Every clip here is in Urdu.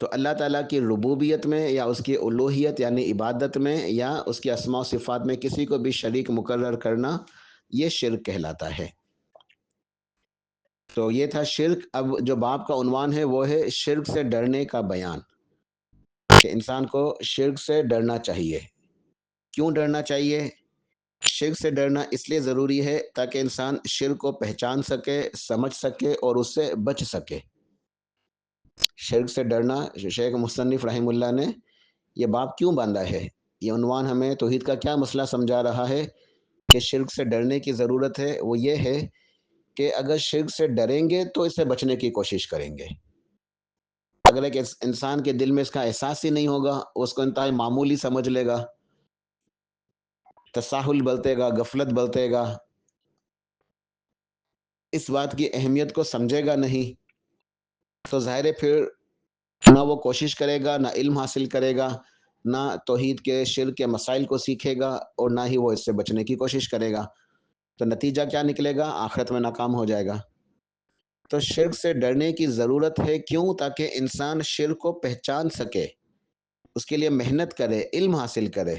تو اللہ تعالیٰ کی ربوبیت میں یا اس کی الوہیت یعنی عبادت میں یا اس کے اسماء و صفات میں کسی کو بھی شریک مقرر کرنا، یہ شرک کہلاتا ہے۔ تو یہ تھا شرک۔ اب جو باب کا عنوان ہے وہ ہے شرک سے ڈرنے کا بیان، کہ انسان کو شرک سے ڈرنا چاہیے۔ کیوں ڈرنا چاہیے؟ شرک سے ڈرنا اس لیے ضروری ہے تاکہ انسان شرک کو پہچان سکے، سمجھ سکے اور اس سے بچ سکے۔ شرک سے ڈرنا، شیخ مصنف رحمہ اللہ نے یہ باب کیوں باندھا ہے؟ یہ عنوان ہمیں توحید کا کیا مسئلہ سمجھا رہا ہے کہ شرک سے ڈرنے کی ضرورت ہے؟ وہ یہ ہے کہ اگر شرک سے ڈریں گے تو اس سے بچنے کی کوشش کریں گے۔ اگر ایک انسان کے دل میں اس کا احساس ہی نہیں ہوگا، اس کو انتہائی معمولی سمجھ لے گا، تساہل برتے گا، غفلت برتے گا، اس بات کی اہمیت کو سمجھے گا نہیں، تو ظاہر ہے پھر نہ وہ کوشش کرے گا، نہ علم حاصل کرے گا، نہ توحید کے شرک کے مسائل کو سیکھے گا، اور نہ ہی وہ اس سے بچنے کی کوشش کرے گا۔ تو نتیجہ کیا نکلے گا؟ آخرت میں ناکام ہو جائے گا۔ تو شرک سے ڈرنے کی ضرورت ہے، کیوں؟ تاکہ انسان شرک کو پہچان سکے، اس کے لیے محنت کرے، علم حاصل کرے۔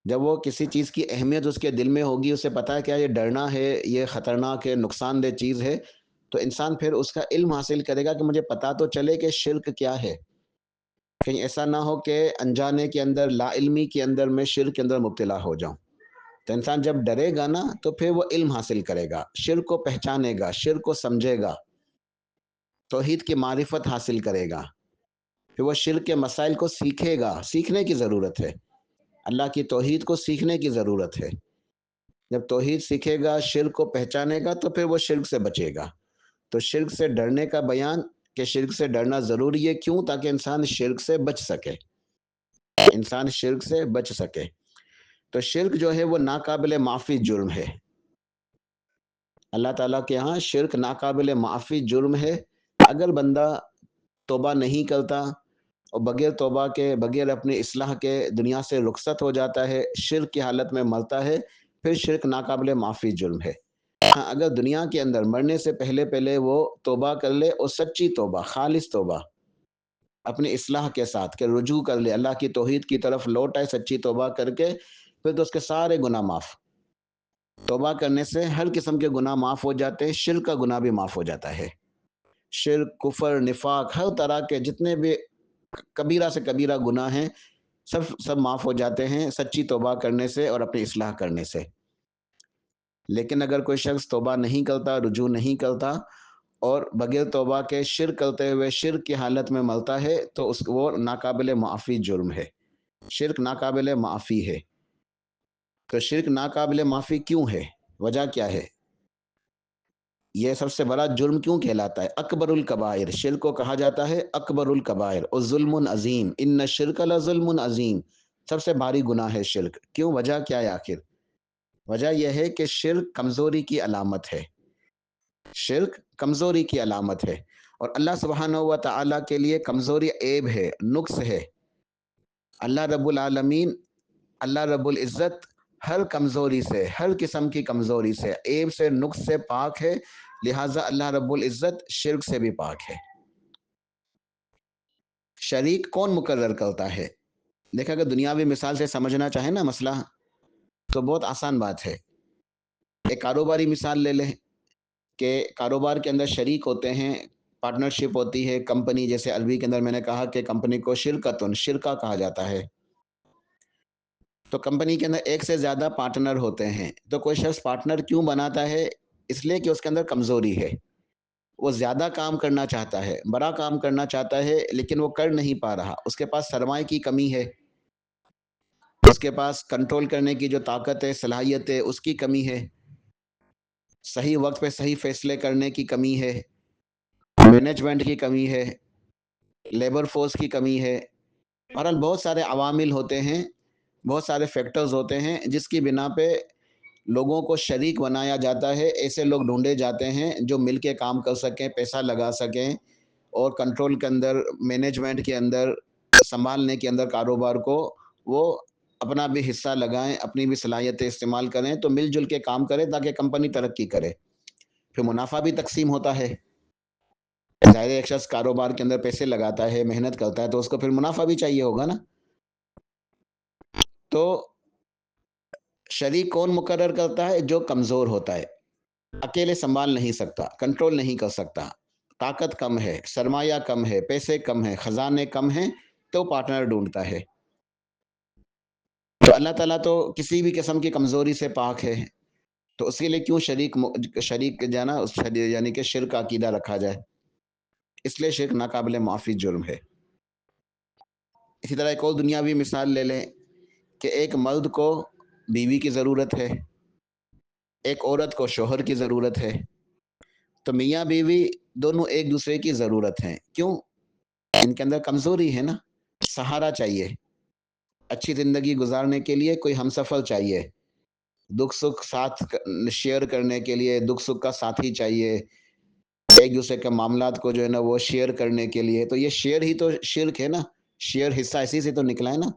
جب وہ کسی چیز کی اہمیت اس کے دل میں ہوگی، اسے پتا ہے کیا یہ ڈرنا ہے، یہ خطرناک ہے، نقصان دہ چیز ہے، تو انسان پھر اس کا علم حاصل کرے گا کہ مجھے پتا تو چلے کہ شرک کیا ہے۔ کہیں ایسا نہ ہو کہ انجانے کے اندر، لا علمی کے اندر میں شرک کے اندر مبتلا ہو جاؤں۔ تو انسان جب ڈرے گا نا تو پھر وہ علم حاصل کرے گا، شرک کو پہچانے گا، شرک کو سمجھے گا، توحید کی معرفت حاصل کرے گا، پھر وہ شرک کے مسائل کو سیکھے گا۔ سیکھنے کی ضرورت ہے، اللہ کی توحید کو سیکھنے کی ضرورت ہے۔ جب توحید سیکھے گا، شرک کو پہچانے گا، تو پھر وہ شرک سے بچے گا۔ تو شرک سے ڈرنے کا بیان کہ شرک سے ڈرنا ضروری ہے، کیوں؟ تاکہ انسان شرک سے بچ سکے، انسان شرک سے بچ سکے۔ تو شرک جو ہے وہ ناقابل معافی جرم ہے۔ اللہ تعالیٰ کے ہاں شرک ناقابل معافی جرم ہے۔ اگر بندہ توبہ نہیں کرتا اور بغیر توبہ کے، بغیر اپنی اصلاح کے دنیا سے رخصت ہو جاتا ہے، شرک کی حالت میں مرتا ہے، پھر شرک ناقابل معافی جرم ہے۔ ہاں، اگر دنیا کے اندر مرنے سے پہلے وہ توبہ کر لے، اور سچی توبہ، خالص توبہ اپنی اصلاح کے ساتھ، کہ رجوع کر لے، اللہ کی توحید کی طرف لوٹ آئے سچی توبہ کر کے، پھر تو اس کے سارے گناہ معاف۔ توبہ کرنے سے ہر قسم کے گناہ معاف ہو جاتے ہیں، شرک کا گناہ بھی معاف ہو جاتا ہے۔ شرک، کفر، نفاق، ہر طرح کے جتنے بھی کبیرہ سے کبیرہ گناہ ہیں، سب معاف ہو جاتے ہیں سچی توبہ کرنے سے اور اپنی اصلاح کرنے سے۔ لیکن اگر کوئی شخص توبہ نہیں کرتا، رجوع نہیں کرتا، اور بغیر توبہ کے شرک کرتے ہوئے شرک کی حالت میں مرتا ہے، تو وہ ناقابل معافی جرم ہے۔ شرک ناقابل معافی ہے۔ تو شرک ناقابل معافی کیوں ہے؟ وجہ کیا ہے؟ یہ سب سے بڑا جرم کیوں کہلاتا ہے؟ اکبر الکبائر، شرک کو کہا جاتا ہے اکبر الکبائر اور ظلم عظیم، ان الشرک لظلم عظیم، سب سے بھاری گناہ ہے شرک۔ کیوں؟ وجہ کیا ہے آخر؟ وجہ یہ ہے کہ شرک کمزوری کی علامت ہے، شرک کمزوری کی علامت ہے، اور اللہ سبحانہ و تعالی کے لیے کمزوری عیب ہے، نقص ہے۔ اللہ رب العالمین، اللہ رب العزت ہر کمزوری سے، ہر قسم کی کمزوری سے، عیب سے، نقص سے پاک ہے، لہٰذا اللہ رب العزت شرک سے بھی پاک ہے۔ شریک کون مقرر کرتا ہے؟ دیکھا، اگر دنیاوی مثال سے سمجھنا چاہیں نا مسئلہ، تو بہت آسان بات ہے۔ ایک کاروباری مثال لے لیں کہ کاروبار کے اندر شریک ہوتے ہیں، پارٹنرشپ ہوتی ہے، کمپنی، جیسے عربی کے اندر میں نے کہا کہ کمپنی کو شرکتن، شرکہ کہا جاتا ہے۔ تو کمپنی کے اندر ایک سے زیادہ پارٹنر ہوتے ہیں، تو کوئی شخص پارٹنر کیوں بناتا ہے؟ اس لیے کہ اس کے اندر کمزوری ہے، وہ زیادہ کام کرنا چاہتا ہے، بڑا کام کرنا چاہتا ہے، لیکن وہ کر نہیں پا رہا، اس کے پاس سرمایہ کی کمی ہے، اس کے پاس کنٹرول کرنے کی جو طاقت ہے، صلاحیت ہے، اس کی کمی ہے، صحیح وقت پہ صحیح فیصلے کرنے کی کمی ہے، مینجمنٹ کی کمی ہے، لیبر فورس کی کمی ہے، بہرحال بہت سارے عوامل ہوتے ہیں، بہت سارے فیکٹرز ہوتے ہیں جس کی بنا پہ لوگوں کو شریک بنایا جاتا ہے۔ ایسے لوگ ڈھونڈے جاتے ہیں جو مل کے کام کر سکیں، پیسہ لگا سکیں، اور کنٹرول کے اندر، مینجمنٹ کے اندر، سنبھالنے کے اندر کاروبار کو، وہ اپنا بھی حصہ لگائیں، اپنی بھی صلاحیتیں استعمال کریں، تو مل جل کے کام کریں تاکہ کمپنی ترقی کرے، پھر منافع بھی تقسیم ہوتا ہے۔ ظاہر ہے ایک شخص کاروبار کے اندر پیسے لگاتا ہے، محنت کرتا ہے، تو اس کو پھر منافع بھی چاہیے ہوگا نا۔ تو شریک کون مقرر کرتا ہے؟ جو کمزور ہوتا ہے، اکیلے سنبھال نہیں سکتا، کنٹرول نہیں کر سکتا، طاقت کم ہے، سرمایہ کم ہے، پیسے کم ہے، خزانے کم ہیں، تو پارٹنر ڈھونڈتا ہے۔ تو اللہ تعالیٰ تو کسی بھی قسم کی کمزوری سے پاک ہے، تو اس کے لیے کیوں شریک جانا یعنی کہ شرک کا عقیدہ رکھا جائے؟ اس لیے شرک ناقابل معافی جرم ہے۔ اسی طرح ایک اور دنیاوی مثال لے لیں کہ ایک مرد کو بیوی کی ضرورت ہے، ایک عورت کو شوہر کی ضرورت ہے، تو میاں بیوی دونوں ایک دوسرے کی ضرورت ہیں۔ کیوں؟ ان کے اندر کمزوری ہے نا، سہارا چاہیے، اچھی زندگی گزارنے کے لیے کوئی ہمسفر چاہیے، دکھ سکھ ساتھ شیئر کرنے کے لیے دکھ سکھ کا ساتھی چاہیے، ایک دوسرے کے معاملات کو جو ہے نا وہ شیئر کرنے کے لیے۔ تو یہ شیئر ہی تو شرک ہے نا، شیئر حصہ اسی سے تو نکلا ہے نا۔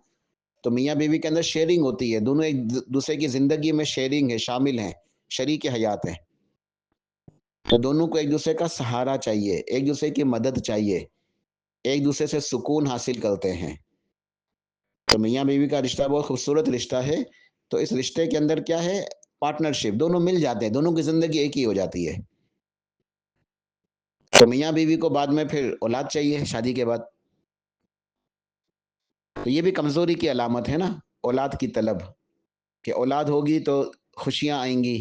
تو میاں بیوی کے اندر شیئرنگ ہوتی ہے، دونوں ایک دوسرے کی زندگی میں شیئرنگ ہے، شامل ہیں، شریک حیات ہیں۔ تو دونوں کو ایک دوسرے کا سہارا چاہیے، ایک دوسرے کی مدد چاہیے، ایک دوسرے سے سکون حاصل کرتے ہیں۔ تو میاں بیوی کا رشتہ بہت خوبصورت رشتہ ہے۔ تو اس رشتے کے اندر کیا ہے؟ پارٹنرشپ، دونوں مل جاتے ہیں، دونوں کی زندگی ایک ہی ہو جاتی ہے۔ تو میاں بیوی کو بعد میں پھر اولاد چاہیے شادی کے بعد، تو یہ بھی کمزوری کی علامت ہے نا، اولاد کی طلب، کہ اولاد ہوگی تو خوشیاں آئیں گی۔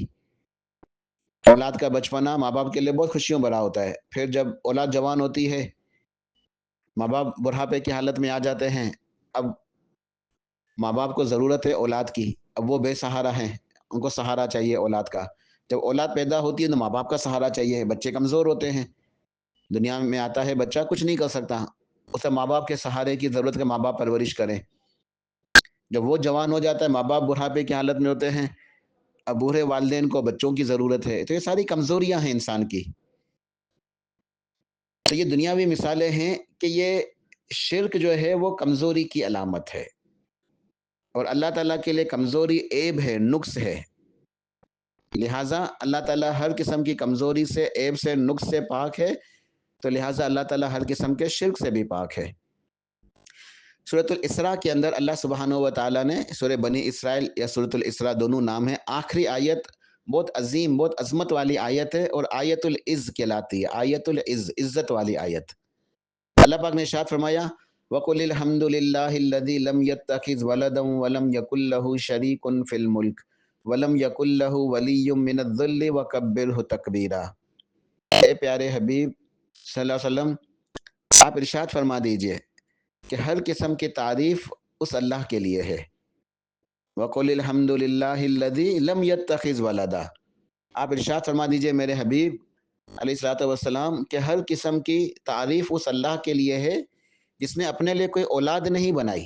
اولاد کا بچپنا ماں باپ کے لیے بہت خوشیوں بھرا ہوتا ہے، پھر جب اولاد جوان ہوتی ہے، ماں باپ بڑھاپے کی حالت میں آ جاتے ہیں، اب ماں باپ کو ضرورت ہے اولاد کی، اب وہ بے سہارا ہیں، ان کو سہارا چاہیے اولاد کا۔ جب اولاد پیدا ہوتی ہے تو ماں باپ کا سہارا چاہیے، بچے کمزور ہوتے ہیں، دنیا میں آتا ہے بچہ کچھ نہیں کر سکتا، اسے ماں باپ کے سہارے کی ضرورت ہے، ماں باپ پرورش کریں۔ جب وہ جوان ہو جاتا ہے، ماں باپ بڑھاپے کی حالت میں ہوتے ہیں، اب بوڑھے والدین کو بچوں کی ضرورت ہے۔ تو یہ ساری کمزوریاں ہیں انسان کی۔ تو یہ دنیاوی مثالیں ہیں کہ یہ شرک جو ہے وہ کمزوری کی علامت ہے، اور اللہ تعالیٰ کے لیے کمزوری عیب ہے، نقص ہے۔ لہٰذا اللہ تعالیٰ ہر قسم کی کمزوری سے، عیب سے، نقص سے پاک ہے، تو لہٰذا اللہ تعالیٰ ہر قسم کے شرک سے بھی پاک ہے۔ سورۃ الاسراء کے اندر اللہ سبحانہ و تعالیٰ نے، سورہ بنی اسرائیل یا سورۃ الاسراء دونوں نام ہیں، آخری آیت بہت عظیم، بہت عظمت والی آیت ہے، اور آیت العز کہلاتی ہے، آیت العز، عزت والی آیت۔ اللہ پاک نے ارشاد فرمایا وَقُلِ الْحَمْدُ لِلَّهِ الَّذِي لَمْ يَتَّخِذْ وَلَدًا وَلَمْ يَكُنْ لَهُ شَرِيكٌ فِي الْمُلْكِ وَلَمْ يَكُنْ لَهُ وَلِيٌّ مِّنَ الذِّلِّ وَكَبِّرْهُ تَكْبِيرًا۔ اے پیارے حبیب صلی اللہ علیہ وسلم، آپ ارشاد فرما دیجئے کہ ہر قسم کی تعریف اس اللہ کے لیے ہے۔ وَقُلِ الْحَمْدُ لِلَّهِ الَّذِي لَمْ يَتَّخِذْ وَلَدًا، آپ ارشاد فرما دیجئے میرے حبیب علیہ الصلوۃ والسلام کہ ہر قسم کی تعریف اس اللہ کے لیے ہے جس نے اپنے لیے کوئی اولاد نہیں بنائی،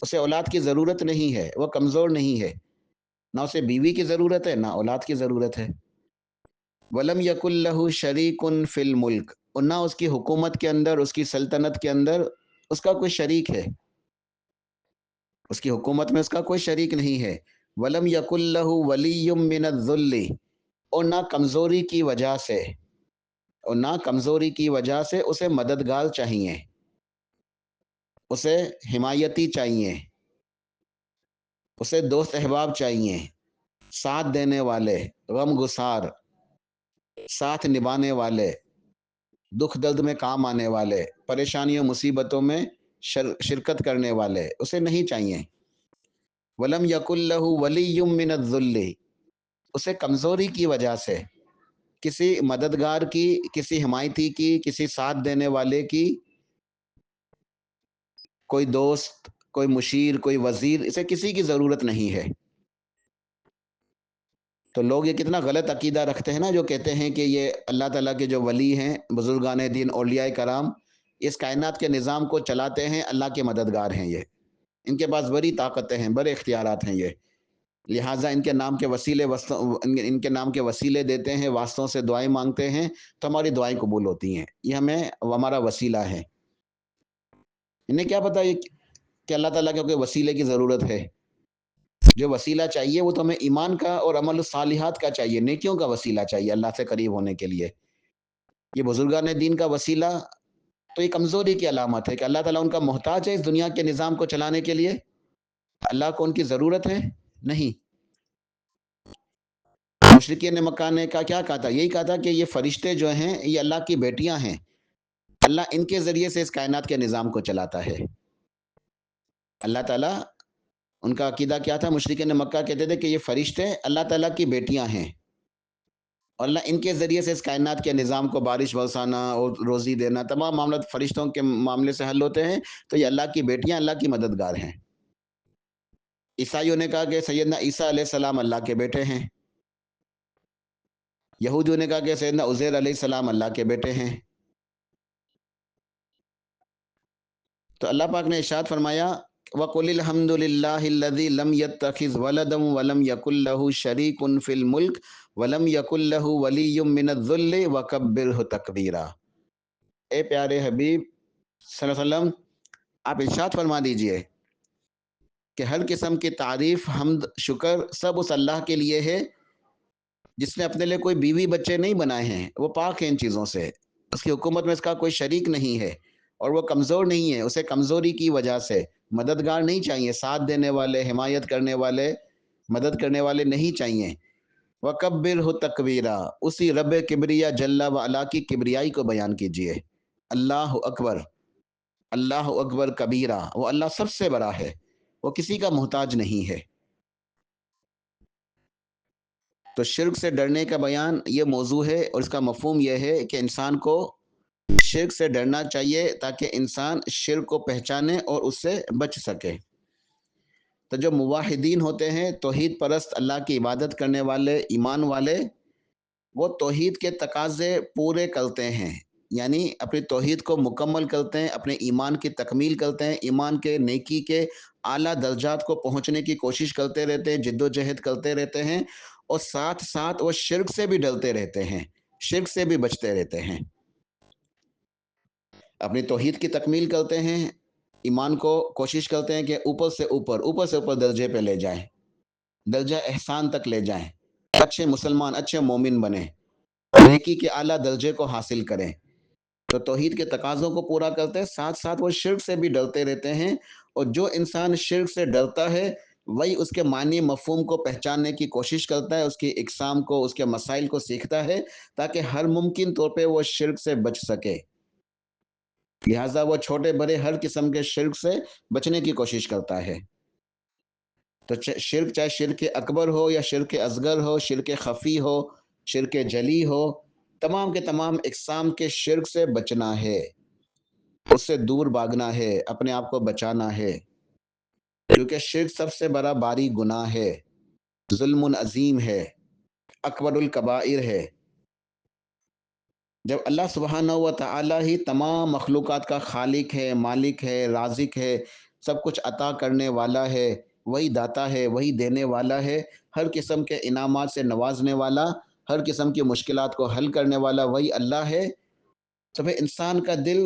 اسے اولاد کی ضرورت نہیں ہے، وہ کمزور نہیں ہے، نہ اسے بیوی کی ضرورت ہے، نہ اولاد کی ضرورت ہے۔ وَلَمْ يَكُنْ لَهُ شَرِيكٌ فِي الْمُلْكِ، اور نہ اس کی حکومت کے اندر، اس کی سلطنت کے اندر اس کا کوئی شریک ہے، اس کی حکومت میں اس کا کوئی شریک نہیں ہے۔ وَلَمْ يَكُنْ لَهُ وَلِيٌّ مِّنَ الذُّلِّ، اور نہ کمزوری کی وجہ سے، اور نہ کمزوری کی وجہ سے اسے مددگار چاہیے، اسے حمایتی چاہیے، اسے دوست احباب چاہیے، ساتھ دینے والے، غم گسار، ساتھ نبھانے والے، دکھ درد میں کام آنے والے، پریشانیوں مصیبتوں میں شرکت کرنے والے اسے نہیں چاہیے۔ وَلَمْ يَكُنْ لَهُ وَلِيٌّ مِّنَ الذُّلِّ، اسے کمزوری کی وجہ سے، کسی مددگار کی، کسی حمایتی کی، کسی ساتھ دینے والے کی، کوئی دوست، کوئی مشیر، کوئی وزیر، اسے کسی کی ضرورت نہیں ہے۔ تو لوگ یہ کتنا غلط عقیدہ رکھتے ہیں نا، جو کہتے ہیں کہ یہ اللہ تعالیٰ کے جو ولی ہیں، بزرگان دین، اولیاء کرام، اس کائنات کے نظام کو چلاتے ہیں، اللہ کے مددگار ہیں، یہ ان کے پاس بڑی طاقتیں ہیں، بڑے اختیارات ہیں یہ، لہٰذا ان کے نام کے وسیلے، ان کے نام کے وسیلے دیتے ہیں، واسطوں سے دعائیں مانگتے ہیں تو ہماری دعائیں قبول ہوتی ہیں، یہ ہمارا وسیلہ ہے۔ انہیں کیا پتہ یہ کہ اللہ تعالیٰ کے کوئی وسیلے کی ضرورت ہے؟ جو وسیلہ چاہیے وہ تو ہمیں ایمان کا اور عمل الصالحات کا چاہیے، نیکیوں کا وسیلہ چاہیے اللہ سے قریب ہونے کے لیے۔ یہ بزرگان دین کا وسیلہ تو یہ کمزوری کی علامت ہے کہ اللہ تعالیٰ ان کا محتاج ہے اس دنیا کے نظام کو چلانے کے لیے؟ اللہ کو ان کی ضرورت ہے؟ نہیں۔ مشرکین مکہ نے کیا کہا تھا؟ یہی کہا تھا کہ یہ فرشتے جو ہیں یہ اللہ کی بیٹیاں ہیں، اللہ ان کے ذریعے سے اس کائنات کے نظام کو چلاتا ہے۔ اللہ تعالیٰ، ان کا عقیدہ کیا تھا؟ مشرکین مکہ کہتے تھے کہ یہ فرشتے اللہ تعالیٰ کی بیٹیاں ہیں اور اللہ ان کے ذریعے سے اس کائنات کے نظام کو بارش برسانا اور روزی دینا، تمام معاملات فرشتوں کے معاملے سے حل ہوتے ہیں، تو یہ اللہ کی بیٹیاں، اللہ کی مددگار ہیں۔ عیسائیوں نے کہا کہ سیدنا عیسیٰ علیہ السلام اللہ کے بیٹے ہیں، یہودیوں نے کہا کہ سیدنا عزیر علیہ السلام اللہ کے بیٹے ہیں۔ تو اللہ پاک نے ارشاد فرمایا وَقُلِ الْحَمْدُ لِلَّهِ الَّذِي لَمْ يَتَّخِذْ وَلَدًا وَلَمْ يَكُنْ لَهُ شَرِيكٌ فِي الْمُلْكِ وَلَمْ يَكُنْ لَهُ وَلِيٌّ مِّنَ الذُّلِّ وَكَبِّرْهُ تَكْبِيرًا۔ اے پیارے حبیب صلی اللہ علیہ وسلم، آپ ارشاد فرما دیجئے کہ ہر قسم کی تعریف، حمد، شکر سب اس اللہ کے لیے ہے جس نے اپنے لیے کوئی بیوی بچے نہیں بنائے ہیں، وہ پاک ہے ان چیزوں سے، اس کی حکومت میں اس کا کوئی شریک نہیں ہے اور وہ کمزور نہیں ہے، اسے کمزوری کی وجہ سے مددگار نہیں چاہیے، ساتھ دینے والے، حمایت کرنے والے، مدد کرنے والے نہیں چاہیے۔ وَكَبِّرْهُ تَكْبِيرًا، اسی رب کبریا جل و علا کی کبریائی کو بیان کیجئے۔ اللہ اکبر، اللہ اکبر کبیرہ، وہ اللہ سب سے بڑا ہے، وہ کسی کا محتاج نہیں ہے۔ تو شرک سے ڈرنے کا بیان یہ موضوع ہے اور اس کا مفہوم یہ ہے کہ انسان کو شرک سے ڈرنا چاہیے تاکہ انسان شرک کو پہچانے اور اس سے بچ سکے۔ تو جو موحدین ہوتے ہیں، توحید پرست، اللہ کی عبادت کرنے والے، ایمان والے، وہ توحید کے تقاضے پورے کرتے ہیں، یعنی اپنی توحید کو مکمل کرتے ہیں، اپنے ایمان کی تکمیل کرتے ہیں، ایمان کے نیکی کے اعلیٰ درجات کو پہنچنے کی کوشش کرتے رہتے ہیں، جد و جہد کرتے رہتے ہیں، اور ساتھ ساتھ وہ شرک سے بھی ڈرتے رہتے ہیں، شرک سے بھی بچتے رہتے ہیں۔ اپنی توحید کی تکمیل کرتے ہیں، ایمان کو کوشش کرتے ہیں کہ اوپر سے اوپر درجے پہ لے جائیں، درجہ احسان تک لے جائیں، اچھے مسلمان، اچھے مومن بنیں، نیکی کے اعلیٰ درجے کو حاصل کریں۔ تو توحید کے تقاضوں کو پورا کرتے ہیں، ساتھ ساتھ وہ شرک سے بھی ڈرتے رہتے ہیں، اور جو انسان شرک سے ڈرتا ہے وہی اس کے معنی مفہوم کو پہچاننے کی کوشش کرتا ہے، اس کی اقسام کو، اس کے مسائل کو سیکھتا ہے تاکہ ہر ممکن طور پہ وہ شرک سے بچ سکے۔ لہٰذا وہ چھوٹے بڑے ہر قسم کے شرک سے بچنے کی کوشش کرتا ہے۔ تو شرک، چاہے شرک اکبر ہو یا شرک اصغر ہو، شرک خفی ہو، شرک جلی ہو، تمام کے تمام اقسام کے شرک سے بچنا ہے، اس سے دور بھاگنا ہے، اپنے آپ کو بچانا ہے، کیونکہ شرک سب سے بڑا باری گناہ ہے، ظلم عظیم ہے، اکبر الکبائر ہے۔ جب اللہ سبحانہ و تعالی ہی تمام مخلوقات کا خالق ہے، مالک ہے، رازق ہے، سب کچھ عطا کرنے والا ہے، وہی داتا ہے، وہی دینے والا ہے، ہر قسم کے انعامات سے نوازنے والا، ہر قسم کی مشکلات کو حل کرنے والا وہی اللہ ہے، تو پھر انسان کا دل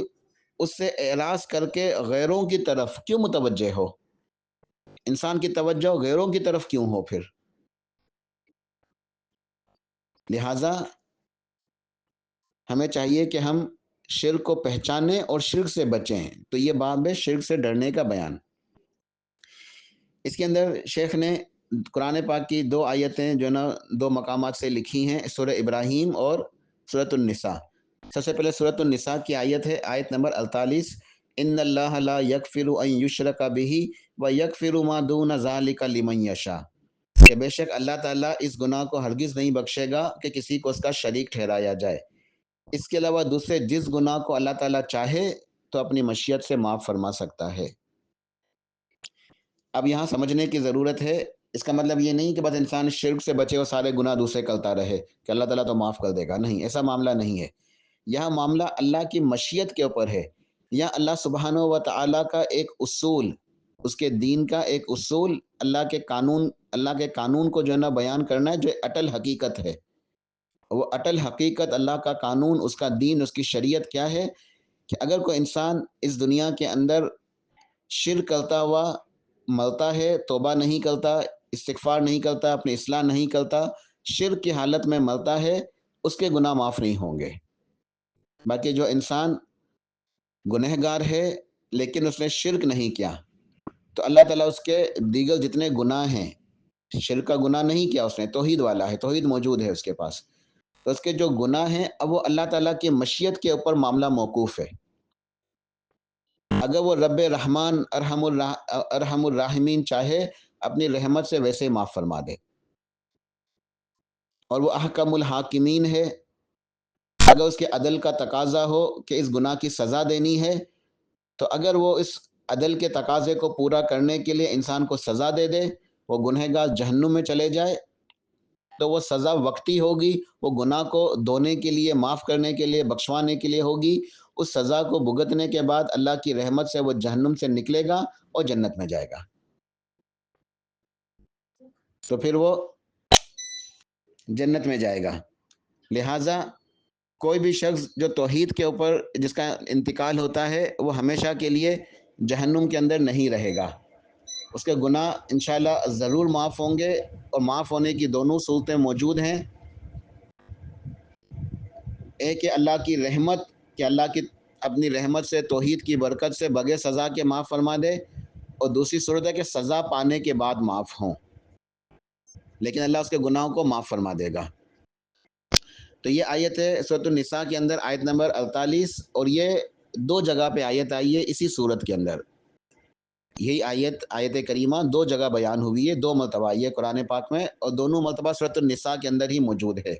اس سے اعراض کر کے غیروں کی طرف کیوں متوجہ ہو؟ انسان کی توجہ غیروں کی طرف کیوں ہو پھر؟ لہٰذا ہمیں چاہیے کہ ہم شرک کو پہچانیں اور شرک سے بچیں۔ تو یہ باب ہے شرک سے ڈرنے کا بیان۔ اس کے اندر شیخ نے قرآن پاک کی دو آیتیں جو نا دو مقامات سے لکھی ہیں، سورہ ابراہیم اور سورۃ النساء۔ سب سے پہلے سورۃ النساء کی آیت ہے، آیت نمبر 48، ان اللہ لا یغفر ان یشرک بہ ویغفر ما دون ذلک لمن یشاء، کہ بے شک اللہ تعالیٰ اس گناہ کو ہرگز نہیں بخشے گا کہ کسی کو اس کا شریک ٹھہرایا جائے، اس کے علاوہ دوسرے جس گناہ کو اللہ تعالیٰ چاہے تو اپنی مشیت سے معاف فرما سکتا ہے۔ اب یہاں سمجھنے کی ضرورت ہے، اس کا مطلب یہ نہیں کہ بس انسان شرک سے بچے اور سارے گناہ دوسرے کرتا رہے کہ اللہ تعالیٰ تو معاف کر دے گا، نہیں، ایسا معاملہ نہیں ہے۔ یہاں معاملہ اللہ کی مشیت کے اوپر ہے، یا اللہ سبحانہ و تعالیٰ کا ایک اصول، اس کے دین کا ایک اصول، اللہ کے قانون کو جو ہے نا بیان کرنا ہے، جو اٹل حقیقت ہے۔ وہ اٹل حقیقت، اللہ کا قانون، اس کا دین، اس کی شریعت کیا ہے کہ اگر کوئی انسان اس دنیا کے اندر شرک کرتا ہوا مرتا ہے، توبہ نہیں کرتا، استغفار نہیں کرتا، اپنی اصلاح نہیں کرتا، شرک کی حالت میں مرتا ہے، اس کے گناہ معاف نہیں ہوں گے۔ باقی جو انسان گنہگار ہے لیکن اس نے شرک نہیں کیا تو اللہ تعالیٰ اس کے دیگر جتنے گناہ ہیں، شرک کا گناہ نہیں کیا اس نے، توحید والا ہے، توحید موجود ہے اس کے پاس، تو اس کے جو گناہ ہیں اب وہ اللہ تعالیٰ کی مشیت کے اوپر معاملہ موقوف ہے۔ اگر وہ رب رحمان ارحم الراحمین چاہے اپنی رحمت سے ویسے معاف فرما دے، اور وہ احکم الحاکمین ہے، اگر اس کے عدل کا تقاضا ہو کہ اس گناہ کی سزا دینی ہے تو اگر وہ اس عدل کے تقاضے کو پورا کرنے کے لیے انسان کو سزا دے دے، وہ گنہگار جہنم میں چلے جائے تو وہ سزا وقتی ہوگی، وہ گناہ کو دھونے کے لیے، معاف کرنے کے لیے، بخشوانے کے لیے ہوگی۔ اس سزا کو بھگتنے کے بعد اللہ کی رحمت سے وہ جہنم سے نکلے گا اور جنت میں جائے گا، تو پھر وہ جنت میں جائے گا۔ لہٰذا کوئی بھی شخص جو توحید کے اوپر جس کا انتقال ہوتا ہے وہ ہمیشہ کے لیے جہنم کے اندر نہیں رہے گا، اس کے گناہ انشاءاللہ ضرور معاف ہوں گے، اور معاف ہونے کی دونوں صورتیں موجود ہیں۔ ایک ہے اللہ کی رحمت کہ اللہ کی اپنی رحمت سے، توحید کی برکت سے بغیر سزا کے معاف فرما دے، اور دوسری صورت ہے کہ سزا پانے کے بعد معاف ہوں لیکن اللہ اس کے گناہوں کو معاف فرما دے گا۔ تو یہ آیت ہے سورۃ النساء کے اندر، آیت نمبر 48، اور یہ دو جگہ پہ آیت آئی ہے اسی صورت کے اندر۔ یہی آیت کریمہ دو جگہ بیان ہوئی ہے، دو مرتبہ یہ قرآن پاک میں، اور دونوں مرتبہ سورۃ النساء کے اندر ہی موجود ہے،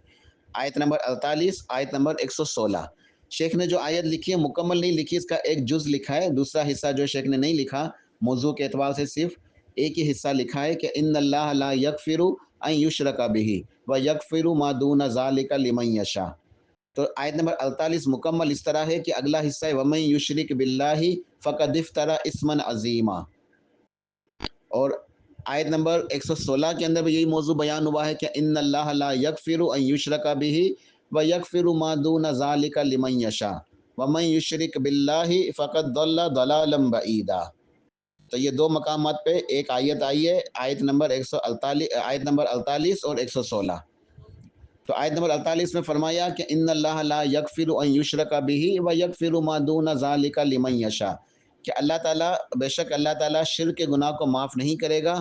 آیت نمبر 48، آیت نمبر 116۔ شیخ نے جو آیت لکھی ہے مکمل نہیں لکھی، اس کا ایک جز لکھا ہے، دوسرا حصہ جو شیخ نے نہیں لکھا، موضوع کے اعتبار سے صرف ایک ہی حصہ لکھا ہے کہ ان اللہ لا یغفر ان یشرک بہ ویغفر ما دون ذلک لمن یشاء۔ تو آیت نمبر 48 مکمل اس طرح ہے کہ اگلا حصہ ہے وَمَن یشرک بِاللَّهِ فَقَدِ افْتَرَى اِثْمًا عَظِیمًا، اور آیت نمبر 116 کے اندر بھی یہی موضوع بیان ہوا ہے کہ ان اللہ لا یغفر ان یشرک بہ ویغفر ما دون ذلک لمن یشاء ومن یشرک باللہ فقد ضل ضلالا بعیدا۔ تو یہ دو مقامات پہ ایک آیت آئی ہے، آیت نمبر 48 اور 116۔ تو آیت نمبر 48 میں فرمایا کہ ان اللہ لا یغفر ان یشرک بہ ویغفر ما دون ذلک لمن یشاء، کہ اللہ تعالیٰ، بے شک اللہ تعالیٰ شرک کے گناہ کو معاف نہیں کرے گا،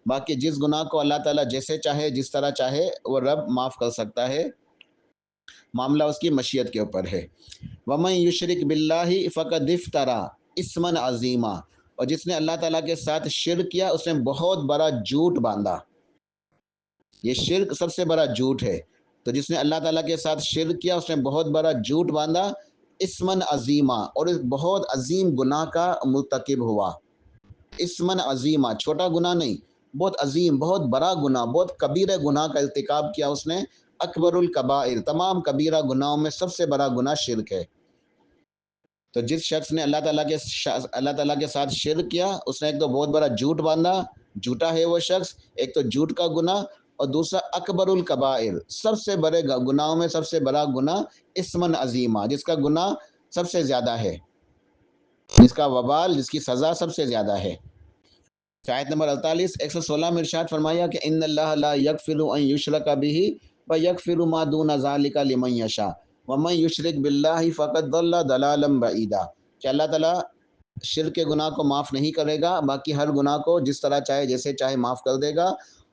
باقی جس گناہ کو اللہ تعالیٰ جیسے چاہے، جس طرح چاہے وہ رب معاف کر سکتا ہے، معاملہ اس کی مشیت کے اوپر ہے۔ وَمَن یشرک بِاللَّهِ فَقَدِ افْتَرَى اِثْمًا عَظِیمًا، اور جس نے اللہ تعالیٰ کے ساتھ شرک کیا اس نے بہت بڑا جھوٹ باندھا۔ یہ شرک سب سے بڑا جھوٹ ہے، تو جس نے اللہ تعالیٰ کے ساتھ شرک کیا اس نے بہت بڑا جھوٹ باندھا، اِثْمًا عَظِیمًا، اور ایک بہت عظیم گناہ کا مرتکب ہوا۔ اِثْمًا عَظِیمًا، چھوٹا گناہ نہیں، بہت عظیم، بہت بڑا گناہ، بہت کبیرہ گناہ کا ارتکاب کیا اس نے، اکبر الکبائر، تمام کبیرہ گناہوں میں سب سے بڑا گناہ شرک ہے۔ تو جس شخص نے اللہ تعالیٰ کے ساتھ شرک کیا اس نے ایک تو بہت بڑا جھوٹ باندھا، جھوٹا ہے وہ شخص، ایک تو جھوٹ کا گناہ، اور دوسرا اکبر الکبائر، سب سے بڑے گناہوں میں سب سے بڑا گناہ، اثمن عظیمہ، جس کا گناہ سب سے زیادہ ہے، جس کا وبال، جس کی سزا سب سے زیادہ ہے۔ آیت نمبر 48 116 میں ارشاد فرمایا کہ ان اللہ لا یغفر ان یشرک بہ ویغفر ما دون ذلک لمن یشاء ومن یشرک باللہ فقد ضل ضلالا بعیدا، کہ اللہ تعالیٰ شرک کے گناہ کو معاف نہیں کرے گا، باقی ہر گناہ کو جس طرح چاہے، جیسے چاہے معاف کر دے گا،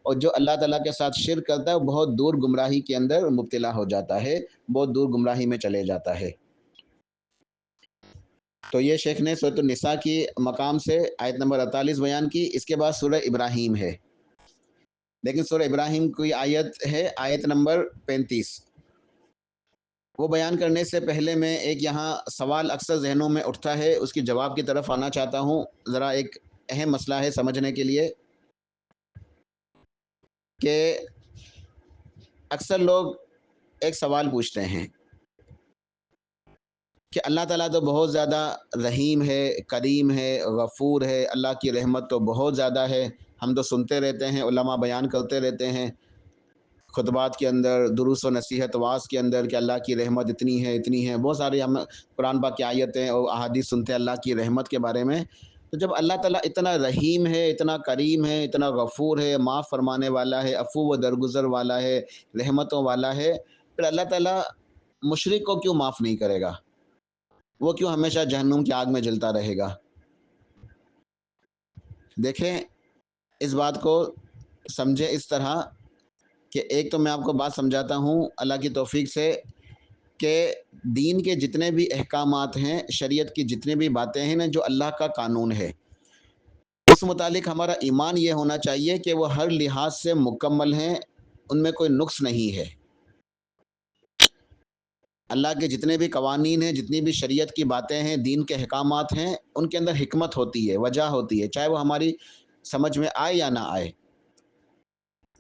اور جو اللہ تعالیٰ کے ساتھ شرک کرتا ہے وہ بہت دور گمراہی کے اندر مبتلا ہو جاتا ہے، بہت دور گمراہی میں چلے جاتا ہے۔ تو یہ شیخ نے سورۃ النساء کی مقام سے آیت نمبر 48 بیان کی۔ اس کے بعد سورہ ابراہیم ہے، لیکن سورہ ابراہیم کی آیت ہے آیت نمبر 35۔ وہ بیان کرنے سے پہلے میں ایک یہاں سوال اکثر ذہنوں میں اٹھتا ہے، اس کی جواب کی طرف آنا چاہتا ہوں، ذرا ایک اہم مسئلہ ہے سمجھنے کے لیے، کہ اکثر لوگ ایک سوال پوچھتے ہیں کہ اللہ تعالیٰ تو بہت زیادہ رحیم ہے، کریم ہے، غفور ہے، اللہ کی رحمت تو بہت زیادہ ہے، ہم تو سنتے رہتے ہیں، علماء بیان کرتے رہتے ہیں خطبات کے اندر، دروس و نصیحت واعظ کے اندر، کہ اللہ کی رحمت اتنی ہے، اتنی ہے، بہت سارے ہم قرآن پاک کی آیتیں اور احادیث سنتے ہیں اللہ کی رحمت کے بارے میں۔ تو جب اللہ تعالیٰ اتنا رحیم ہے، اتنا کریم ہے، اتنا غفور ہے، معاف فرمانے والا ہے، عفو و درگزر والا ہے، رحمتوں والا ہے، پھر اللہ تعالیٰ مشرک کو کیوں معاف نہیں کرے گا؟ وہ کیوں ہمیشہ جہنم کی آگ میں جلتا رہے گا؟ دیکھیں اس بات کو سمجھے اس طرح کہ ایک تو میں آپ کو بات سمجھاتا ہوں اللہ کی توفیق سے کہ دین کے جتنے بھی احکامات ہیں، شریعت کی جتنے بھی باتیں ہیں نا، جو اللہ کا قانون ہے، اس متعلق ہمارا ایمان یہ ہونا چاہیے کہ وہ ہر لحاظ سے مکمل ہیں، ان میں کوئی نقص نہیں ہے۔ اللہ کے جتنے بھی قوانین ہیں، جتنی بھی شریعت کی باتیں ہیں، دین کے احکامات ہیں، ان کے اندر حکمت ہوتی ہے، وجہ ہوتی ہے، چاہے وہ ہماری سمجھ میں آئے یا نہ آئے،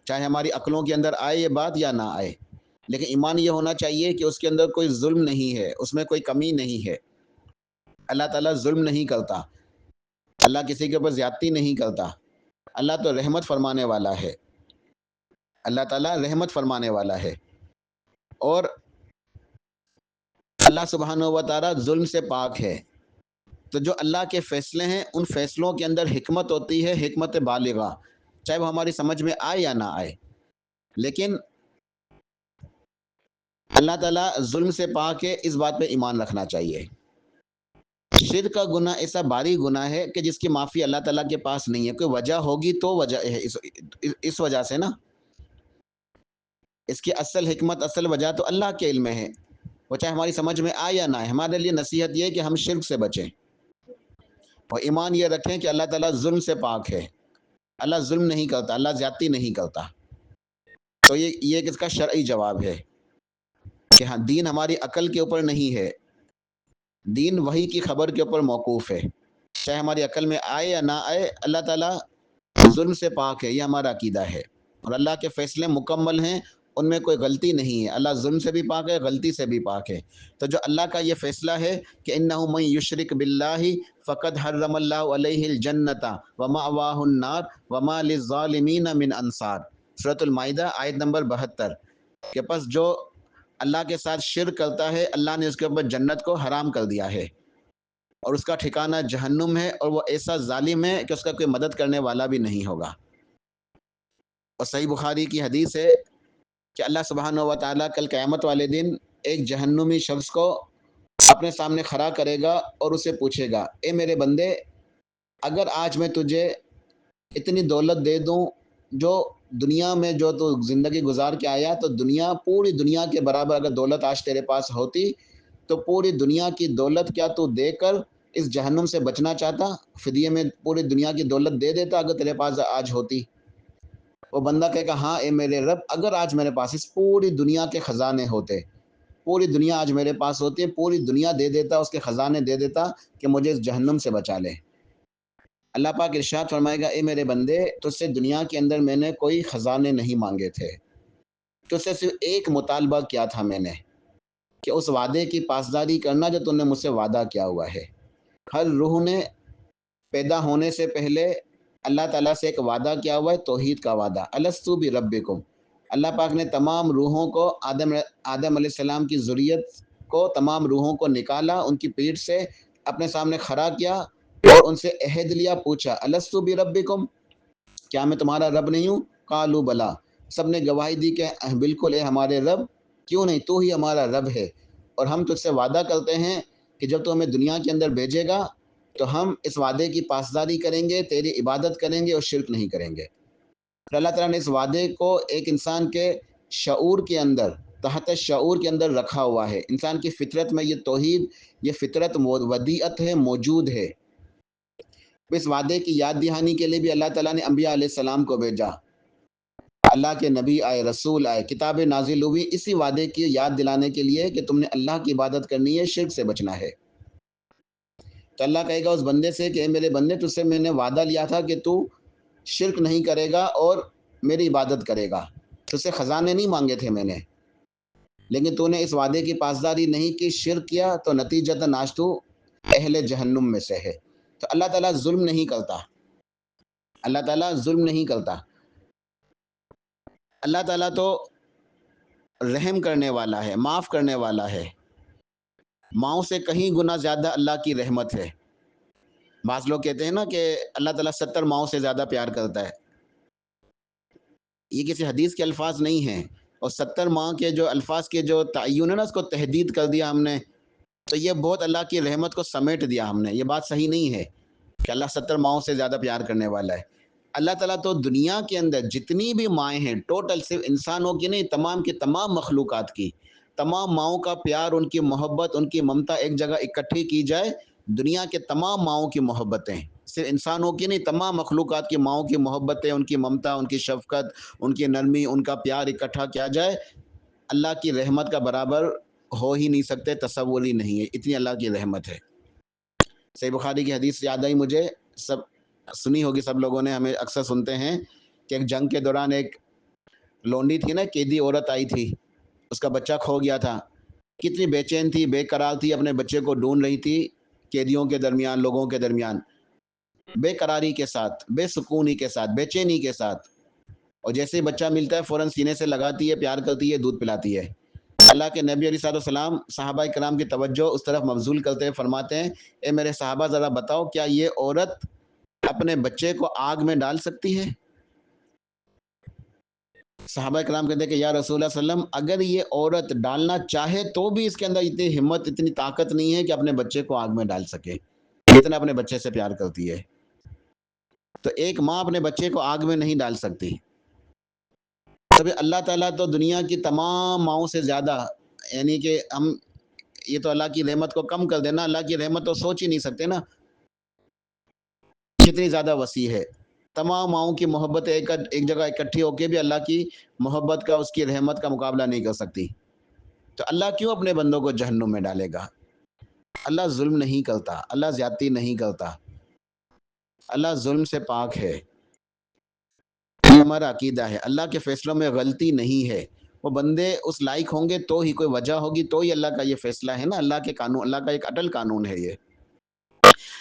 چاہے ہماری عقلوں کے اندر آئے یہ بات یا نہ آئے، لیکن ایمان یہ ہونا چاہیے کہ اس کے اندر کوئی ظلم نہیں ہے، اس میں کوئی کمی نہیں ہے۔ اللہ تعالیٰ ظلم نہیں کرتا، اللہ کسی کے اوپر زیادتی نہیں کرتا، اللہ تو رحمت فرمانے والا ہے، اللہ تعالیٰ رحمت فرمانے والا ہے، اور اللہ سبحانہ و تعالیٰ ظلم سے پاک ہے۔ تو جو اللہ کے فیصلے ہیں، ان فیصلوں کے اندر حکمت ہوتی ہے، حکمت بالغہ، چاہے وہ ہماری سمجھ میں آئے یا نہ آئے، لیکن اللہ تعالیٰ ظلم سے پاک ہے، اس بات پہ ایمان رکھنا چاہیے۔ شرک کا گناہ ایسا باری گناہ ہے کہ جس کی معافی اللہ تعالیٰ کے پاس نہیں ہے، کوئی وجہ ہوگی تو وجہ ہے، اس وجہ سے نا، اس کی اصل حکمت، اصل وجہ تو اللہ کے علم میں ہے، وہ چاہے ہماری سمجھ میں آئے یا نہ آئے۔ ہمارے لیے نصیحت یہ ہے کہ ہم شرک سے بچیں اور ایمان یہ رکھیں کہ اللہ تعالیٰ ظلم سے پاک ہے، اللہ ظلم نہیں کرتا، اللہ زیادتی نہیں کرتا۔ تو یہ کس کا شرعی جواب ہے کہ ہاں، دین ہماری عقل کے اوپر نہیں ہے، دین وحی کی خبر کے اوپر موقوف ہے، چاہے ہماری عقل میں آئے یا نہ آئے، اللہ تعالیٰ ظلم سے پاک ہے، یہ ہمارا عقیدہ ہے، اور اللہ کے فیصلے مکمل ہیں، ان میں کوئی غلطی نہیں ہے، اللہ ظلم سے بھی پاک ہے، غلطی سے بھی پاک ہے۔ تو جو اللہ کا یہ فیصلہ ہے کہ انہ من یشرک باللہ فقد حرم اللہ علیہ الجنۃ ومأواہ النار وما للظالمین من انصار، سورۃ المائدہ آیت نمبر 72، کہ پس جو اللہ کے ساتھ شرک کرتا ہے، اللہ نے اس کے اوپر جنت کو حرام کر دیا ہے، اور اس کا ٹھکانہ جہنم ہے، اور وہ ایسا ظالم ہے کہ اس کا کوئی مدد کرنے والا بھی نہیں ہوگا۔ اور صحیح بخاری کی حدیث ہے کہ اللہ سبحانہ و تعالیٰ کل قیامت والے دن ایک جہنمی شخص کو اپنے سامنے کھڑا کرے گا اور اسے پوچھے گا، اے میرے بندے، اگر آج میں تجھے اتنی دولت دے دوں جو دنیا میں جو تو زندگی گزار کے آیا، تو پوری دنیا کے برابر اگر دولت آج تیرے پاس ہوتی، تو پوری دنیا کی دولت کیا تو دے کر اس جہنم سے بچنا چاہتا؟ فدیے میں پوری دنیا کی دولت دے دیتا اگر تیرے پاس آج ہوتی؟ وہ بندہ کہے گا، ہاں اے میرے رب، اگر آج میرے پاس اس پوری دنیا کے خزانے ہوتے، پوری دنیا آج میرے پاس ہوتی ہے، پوری دنیا دے دیتا، اس کے خزانے دے دیتا کہ مجھے اس جہنم سے بچا لے۔ اللہ پاک ارشاد فرمائے گا، اے میرے بندے، تجھ سے دنیا کے اندر میں نے کوئی خزانے نہیں مانگے تھے، تجھ سے صرف ایک مطالبہ کیا تھا میں نے، کہ اس وعدے کی پاسداری کرنا جو تم نے مجھ سے وعدہ کیا ہوا ہے۔ ہر روح نے پیدا ہونے سے پہلے اللہ تعالیٰ سے ایک وعدہ کیا ہوا ہے، توحید کا وعدہ، الستو بربکم۔ اللہ پاک نے تمام روحوں کو، آدم علیہ السلام کی ذریت کو، تمام روحوں کو نکالا، ان کی پیٹھ سے اپنے سامنے کھڑا کیا اور ان سے عہد لیا، پوچھا، الستو بربکم، کیا میں تمہارا رب نہیں ہوں؟ قالوا بلا، سب نے گواہی دی کہ بالکل اے ہمارے رب، کیوں نہیں، تو ہی ہمارا رب ہے، اور ہم تجھ سے وعدہ کرتے ہیں کہ جب تو ہمیں دنیا کے اندر بھیجے گا تو ہم اس وعدے کی پاسداری کریں گے، تیری عبادت کریں گے اور شرک نہیں کریں گے۔ پھر اللہ تعالیٰ نے اس وعدے کو ایک انسان کے شعور کے اندر، تحت شعور کے اندر رکھا ہوا ہے، انسان کی فطرت میں یہ توحید، یہ فطرت ودیعت ہے، موجود ہے۔ اس وعدے کی یاد دہانی کے لیے بھی اللہ تعالیٰ نے انبیاء علیہ السلام کو بھیجا، اللہ کے نبی آئے، رسول آئے، کتابیں نازل ہوئی، اسی وعدے کی یاد دلانے کے لیے کہ تم نے اللہ کی عبادت کرنی ہے، شرک سے بچنا ہے۔ تو اللہ کہے گا اس بندے سے کہ اے میرے بندے، تجھ سے میں نے وعدہ لیا تھا کہ تو شرک نہیں کرے گا اور میری عبادت کرے گا، تجھ سے خزانے نہیں مانگے تھے میں نے، لیکن تو نے اس وعدے کی پاسداری نہیں کی، شرک کیا، تو نتیجتاً آج تو اہل جہنم میں سے ہے۔ تو اللہ تعالیٰ ظلم نہیں کرتا، اللہ تعالیٰ ظلم نہیں کرتا، اللہ تعالیٰ تو رحم کرنے والا ہے، معاف کرنے والا ہے، ماؤں سے کہیں گنا زیادہ اللہ کی رحمت ہے۔ بعض لوگ کہتے ہیں نا کہ اللہ تعالیٰ 70 ماؤں سے زیادہ پیار کرتا ہے، یہ کسی حدیث کے الفاظ نہیں ہیں، اور 70 ماہ کے جو الفاظ کے جو تعین ہے نا، اس کو تحدید کر دیا ہم نے تو یہ بہت اللہ کی رحمت کو سمیٹ دیا ہم نے. یہ بات صحیح نہیں ہے کہ اللہ 70 ماؤں سے زیادہ پیار کرنے والا ہے. اللہ تعالیٰ تو دنیا کے اندر جتنی بھی مائیں ہیں ٹوٹل، صرف انسانوں کی نہیں، تمام کی تمام مخلوقات کی تمام ماؤں کا پیار، ان کی محبت، ان کی ممتا ایک جگہ اکٹھی کی جائے، دنیا کے تمام ماؤں کی محبتیں، صرف انسانوں کی نہیں، تمام مخلوقات کی ماؤں کی محبتیں، ان کی ممتا، ان کی شفقت، ان کی نرمی، ان کا پیار اکٹھا کیا جائے، اللہ کی رحمت کا برابر ہو ہی نہیں سکتے، تصور ہی نہیں ہے، اتنی اللہ کی رحمت ہے. صحیح بخاری کی حدیث یاد آئی مجھے، سب سنی ہوگی سب لوگوں نے، ہمیں اکثر سنتے ہیں کہ ایک جنگ کے دوران ایک لونڈی تھی نا، قیدی عورت آئی تھی، اس کا بچہ کھو گیا تھا، کتنی بے چین تھی، بے قرار تھی، اپنے بچے کو ڈھونڈ رہی تھی قیدیوں کے درمیان، لوگوں کے درمیان، بے قراری کے ساتھ، بے سکونی کے ساتھ، بے چینی کے ساتھ. اور جیسے ہی بچہ ملتا ہے فوراً سینے سے لگاتی ہے، پیار کرتی ہے، دودھ پلاتی ہے. اللہ کے نبی علیہ السلام صحابہ کرام کی توجہ اس طرف مبذول کرتے ہیں، فرماتے ہیں اے میرے صحابہ ذرا بتاؤ کیا یہ عورت اپنے بچے کو آگ میں ڈال سکتی ہے؟ صحابہ کرام کہتے ہیں کہ یا رسول اللہ صلی اللہ علیہ وسلم اگر یہ عورت ڈالنا چاہے تو بھی اس کے اندر اتنی ہمت، اتنی طاقت نہیں ہے کہ اپنے بچے کو آگ میں ڈال سکے، اتنا اپنے بچے سے پیار کرتی ہے. تو ایک ماں اپنے بچے کو آگ میں نہیں ڈال سکتی. تبھی اللہ تعالیٰ تو دنیا کی تمام ماؤں سے زیادہ، یعنی کہ ہم یہ تو اللہ کی رحمت کو کم کر دینا، اللہ کی رحمت تو سوچ ہی نہیں سکتے نا کتنی زیادہ وسیع ہے. تمام ماؤں کی محبت ایک جگہ اکٹھی ہو کے بھی اللہ کی محبت کا، اس کی رحمت کا مقابلہ نہیں کر سکتی. تو اللہ کیوں اپنے بندوں کو جہنم میں ڈالے گا؟ اللہ ظلم نہیں کرتا، اللہ زیادتی نہیں کرتا، اللہ ظلم سے پاک ہے. یہ ہمارا عقیدہ ہے. اللہ کے فیصلوں میں غلطی نہیں ہے. وہ بندے اس لائق ہوں گے تو ہی، کوئی وجہ ہوگی تو ہی اللہ کا یہ فیصلہ ہے نا، اللہ کے قانون، اللہ کا ایک اٹل قانون ہے یہ.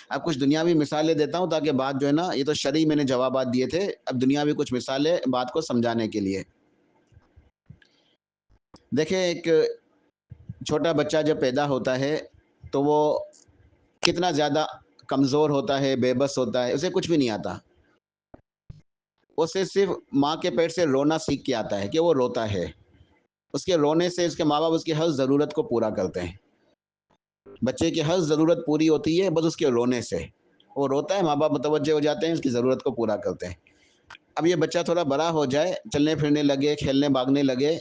اب کچھ دنیاوی مثالیں دیتا ہوں تاکہ بات جو ہے نا، یہ تو شرعی میں نے جوابات دیے تھے، اب دنیاوی کچھ مثالیں بات کو سمجھانے کے لیے. دیکھیں ایک چھوٹا بچہ جب پیدا ہوتا ہے تو وہ کتنا زیادہ کمزور ہوتا ہے، بے بس ہوتا ہے، اسے کچھ بھی نہیں آتا. اسے صرف ماں کے پیٹ سے رونا سیکھ کے آتا ہے کہ وہ روتا ہے. اس کے رونے سے اس کے ماں باپ اس کی ہر ضرورت کو پورا کرتے ہیں. بچے کی ہر ضرورت پوری ہوتی ہے بس اس کے رونے سے. وہ روتا ہے، ماں باپ متوجہ ہو جاتے ہیں، اس کی ضرورت کو پورا کرتے ہیں. اب یہ بچہ تھوڑا بڑا ہو جائے، چلنے پھرنے لگے، کھیلنے باغنے لگے،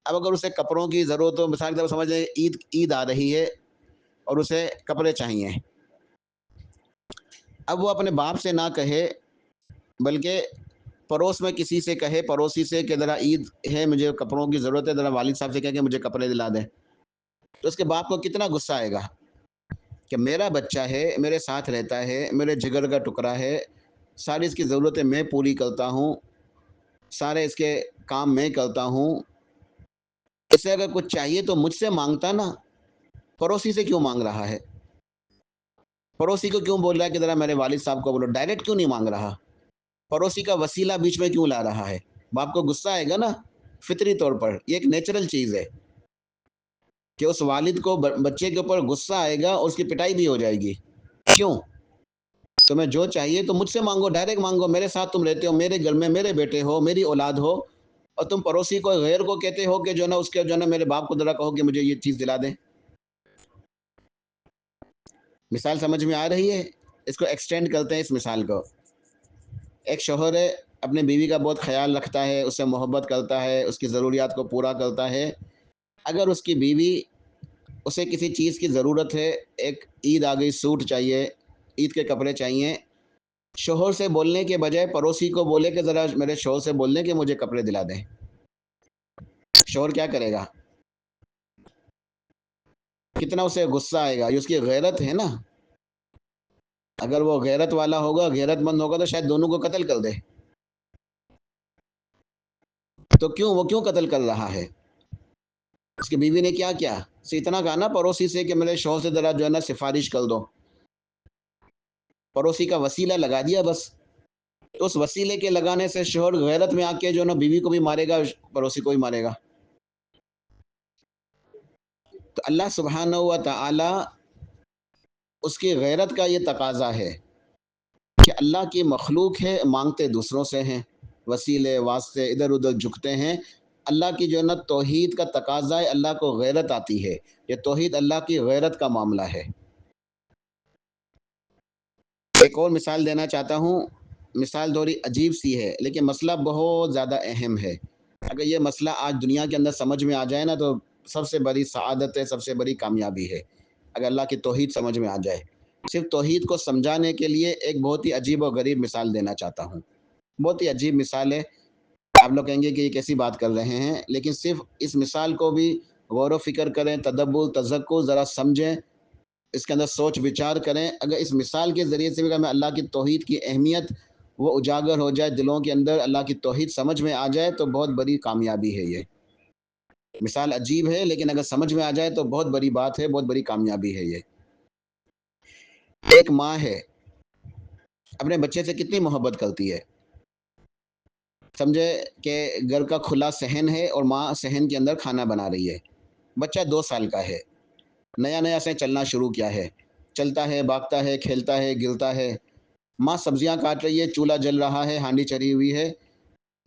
اب اگر اسے کپڑوں کی ضرورت ہو، مثال کے طور پر سمجھ لیں عید آ رہی ہے اور اسے کپڑے چاہیے، اب وہ اپنے باپ سے نہ کہے بلکہ پڑوس میں کسی سے کہے، پڑوسی سے کہ ذرا عید ہے، مجھے کپڑوں کی ضرورت ہے، ذرا والد صاحب سے کہہ کہ مجھے کپڑے دلا دیں. تو اس کے باپ کو کتنا غصہ آئے گا کہ میرا بچہ ہے، میرے ساتھ رہتا ہے، میرے جگر کا ٹکڑا ہے، ساری اس کی ضرورتیں میں پوری کرتا ہوں، سارے اس کے کام میں کرتا ہوں، اسے اگر کچھ چاہیے تو مجھ سے مانگتا نا، پڑوسی سے کیوں مانگ رہا ہے؟ پڑوسی کو کیوں بول رہا ہے کہ ذرا میرے والد صاحب کو بولو؟ ڈائریکٹ کیوں نہیں مانگ رہا؟ پڑوسی کا وسیلہ بیچ میں کیوں لا رہا ہے؟ باپ کو غصہ آئے گا نا، فطری طور پر. یہ ایک نیچرل چیز ہے کہ اس والد کو بچے کے اوپر غصہ آئے گا اور اس کی پٹائی بھی ہو جائے گی. کیوں؟ تمہیں جو چاہیے تو مجھ سے مانگو، ڈائریکٹ مانگو، میرے ساتھ تم رہتے ہو، میرے گھر میں میرے بیٹے ہو، میری اولاد ہو، اور تم پڑوسی کو، غیر کو کہتے ہو کہ جو نا اس کے جو نا میرے باپ کو ذرا کہو کہ مجھے یہ چیز دلا دیں. مثال سمجھ میں آ رہی ہے؟ اس کو ایکسٹینڈ کرتے ہیں اس مثال کو. ایک شوہر ہے، اپنے بیوی کا بہت خیال رکھتا ہے، اس سے محبت کرتا ہے، اس کی ضروریات کو پورا کرتا ہے. اگر اس کی بیوی، اسے کسی چیز کی ضرورت ہے، ایک عید آ گئی، سوٹ چاہیے، عید کے کپڑے چاہیے، شوہر سے بولنے کے بجائے پڑوسی کو بولے کہ ذرا میرے شوہر سے بولنے کہ مجھے کپڑے دلا دیں، شوہر کیا کرے گا؟ کتنا اسے غصہ آئے گا. یہ اس کی غیرت ہے نا. اگر وہ غیرت والا ہوگا، غیرت مند ہوگا تو شاید دونوں کو قتل کر دے. تو وہ کیوں قتل کر رہا ہے؟ اس کی بیوی نے کیا کیا؟ اتنا کہا نا پڑوسی سے کہ میرے شوہر سے ذرا جو ہے نا سفارش کر دو. پڑوسی کا وسیلہ لگا دیا بس. تو اس وسیلے کے لگانے سے شوہر غیرت میں آ کے جو ہے نا بیوی کو بھی مارے گا، پڑوسی کو بھی مارے گا. تو اللہ سبحانہ و تعالی، اس کی غیرت کا یہ تقاضا ہے کہ اللہ کی مخلوق ہے، مانگتے دوسروں سے ہیں، وسیلے واسطے ادھر ادھر جھکتے ہیں، اللہ کی جو ہے نا توحید کا تقاضا ہے، اللہ کو غیرت آتی ہے، یہ توحید اللہ کی غیرت کا معاملہ ہے۔ ایک اور مثال دینا چاہتا ہوں، مثال تھوڑی عجیب سی ہے لیکن مسئلہ بہت زیادہ اہم ہے۔ اگر یہ مسئلہ آج دنیا کے اندر سمجھ میں آ جائے نا تو سب سے بڑی سعادت ہے، سب سے بڑی کامیابی ہے، اگر اللہ کی توحید سمجھ میں آ جائے۔ صرف توحید کو سمجھانے کے لیے ایک بہت ہی عجیب و غریب مثال دینا چاہتا ہوں، بہت ہی عجیب مثال ہے۔ آپ لوگ کہیں گے کہ یہ کیسی بات کر رہے ہیں، لیکن صرف اس مثال کو بھی غور و فکر کریں، تدبر تذکر ذرا سمجھیں، اس کے اندر سوچ وچار کریں۔ اگر اس مثال کے ذریعے سے بھی ہمیں اللہ کی توحید کی اہمیت وہ اجاگر ہو جائے، دلوں کے اندر اللہ کی توحید سمجھ میں آ جائے تو بہت بڑی کامیابی ہے۔ یہ مثال عجیب ہے لیکن اگر سمجھ میں آ جائے تو بہت بڑی بات ہے، بہت بڑی کامیابی ہے۔ یہ ایک ماں ہے، اپنے بچے سے کتنی محبت کرتی ہے۔ سمجھے کہ گھر کا کھلا صحن ہے اور ماں صحن کے اندر کھانا بنا رہی ہے، بچہ 2 سال کا ہے، نیا نیا سے چلنا شروع کیا ہے، چلتا ہے، بھاگتا ہے، کھیلتا ہے، گرتا ہے۔ ماں سبزیاں کاٹ رہی ہے، چولہا جل رہا ہے، ہانڈی چڑھی ہوئی ہے،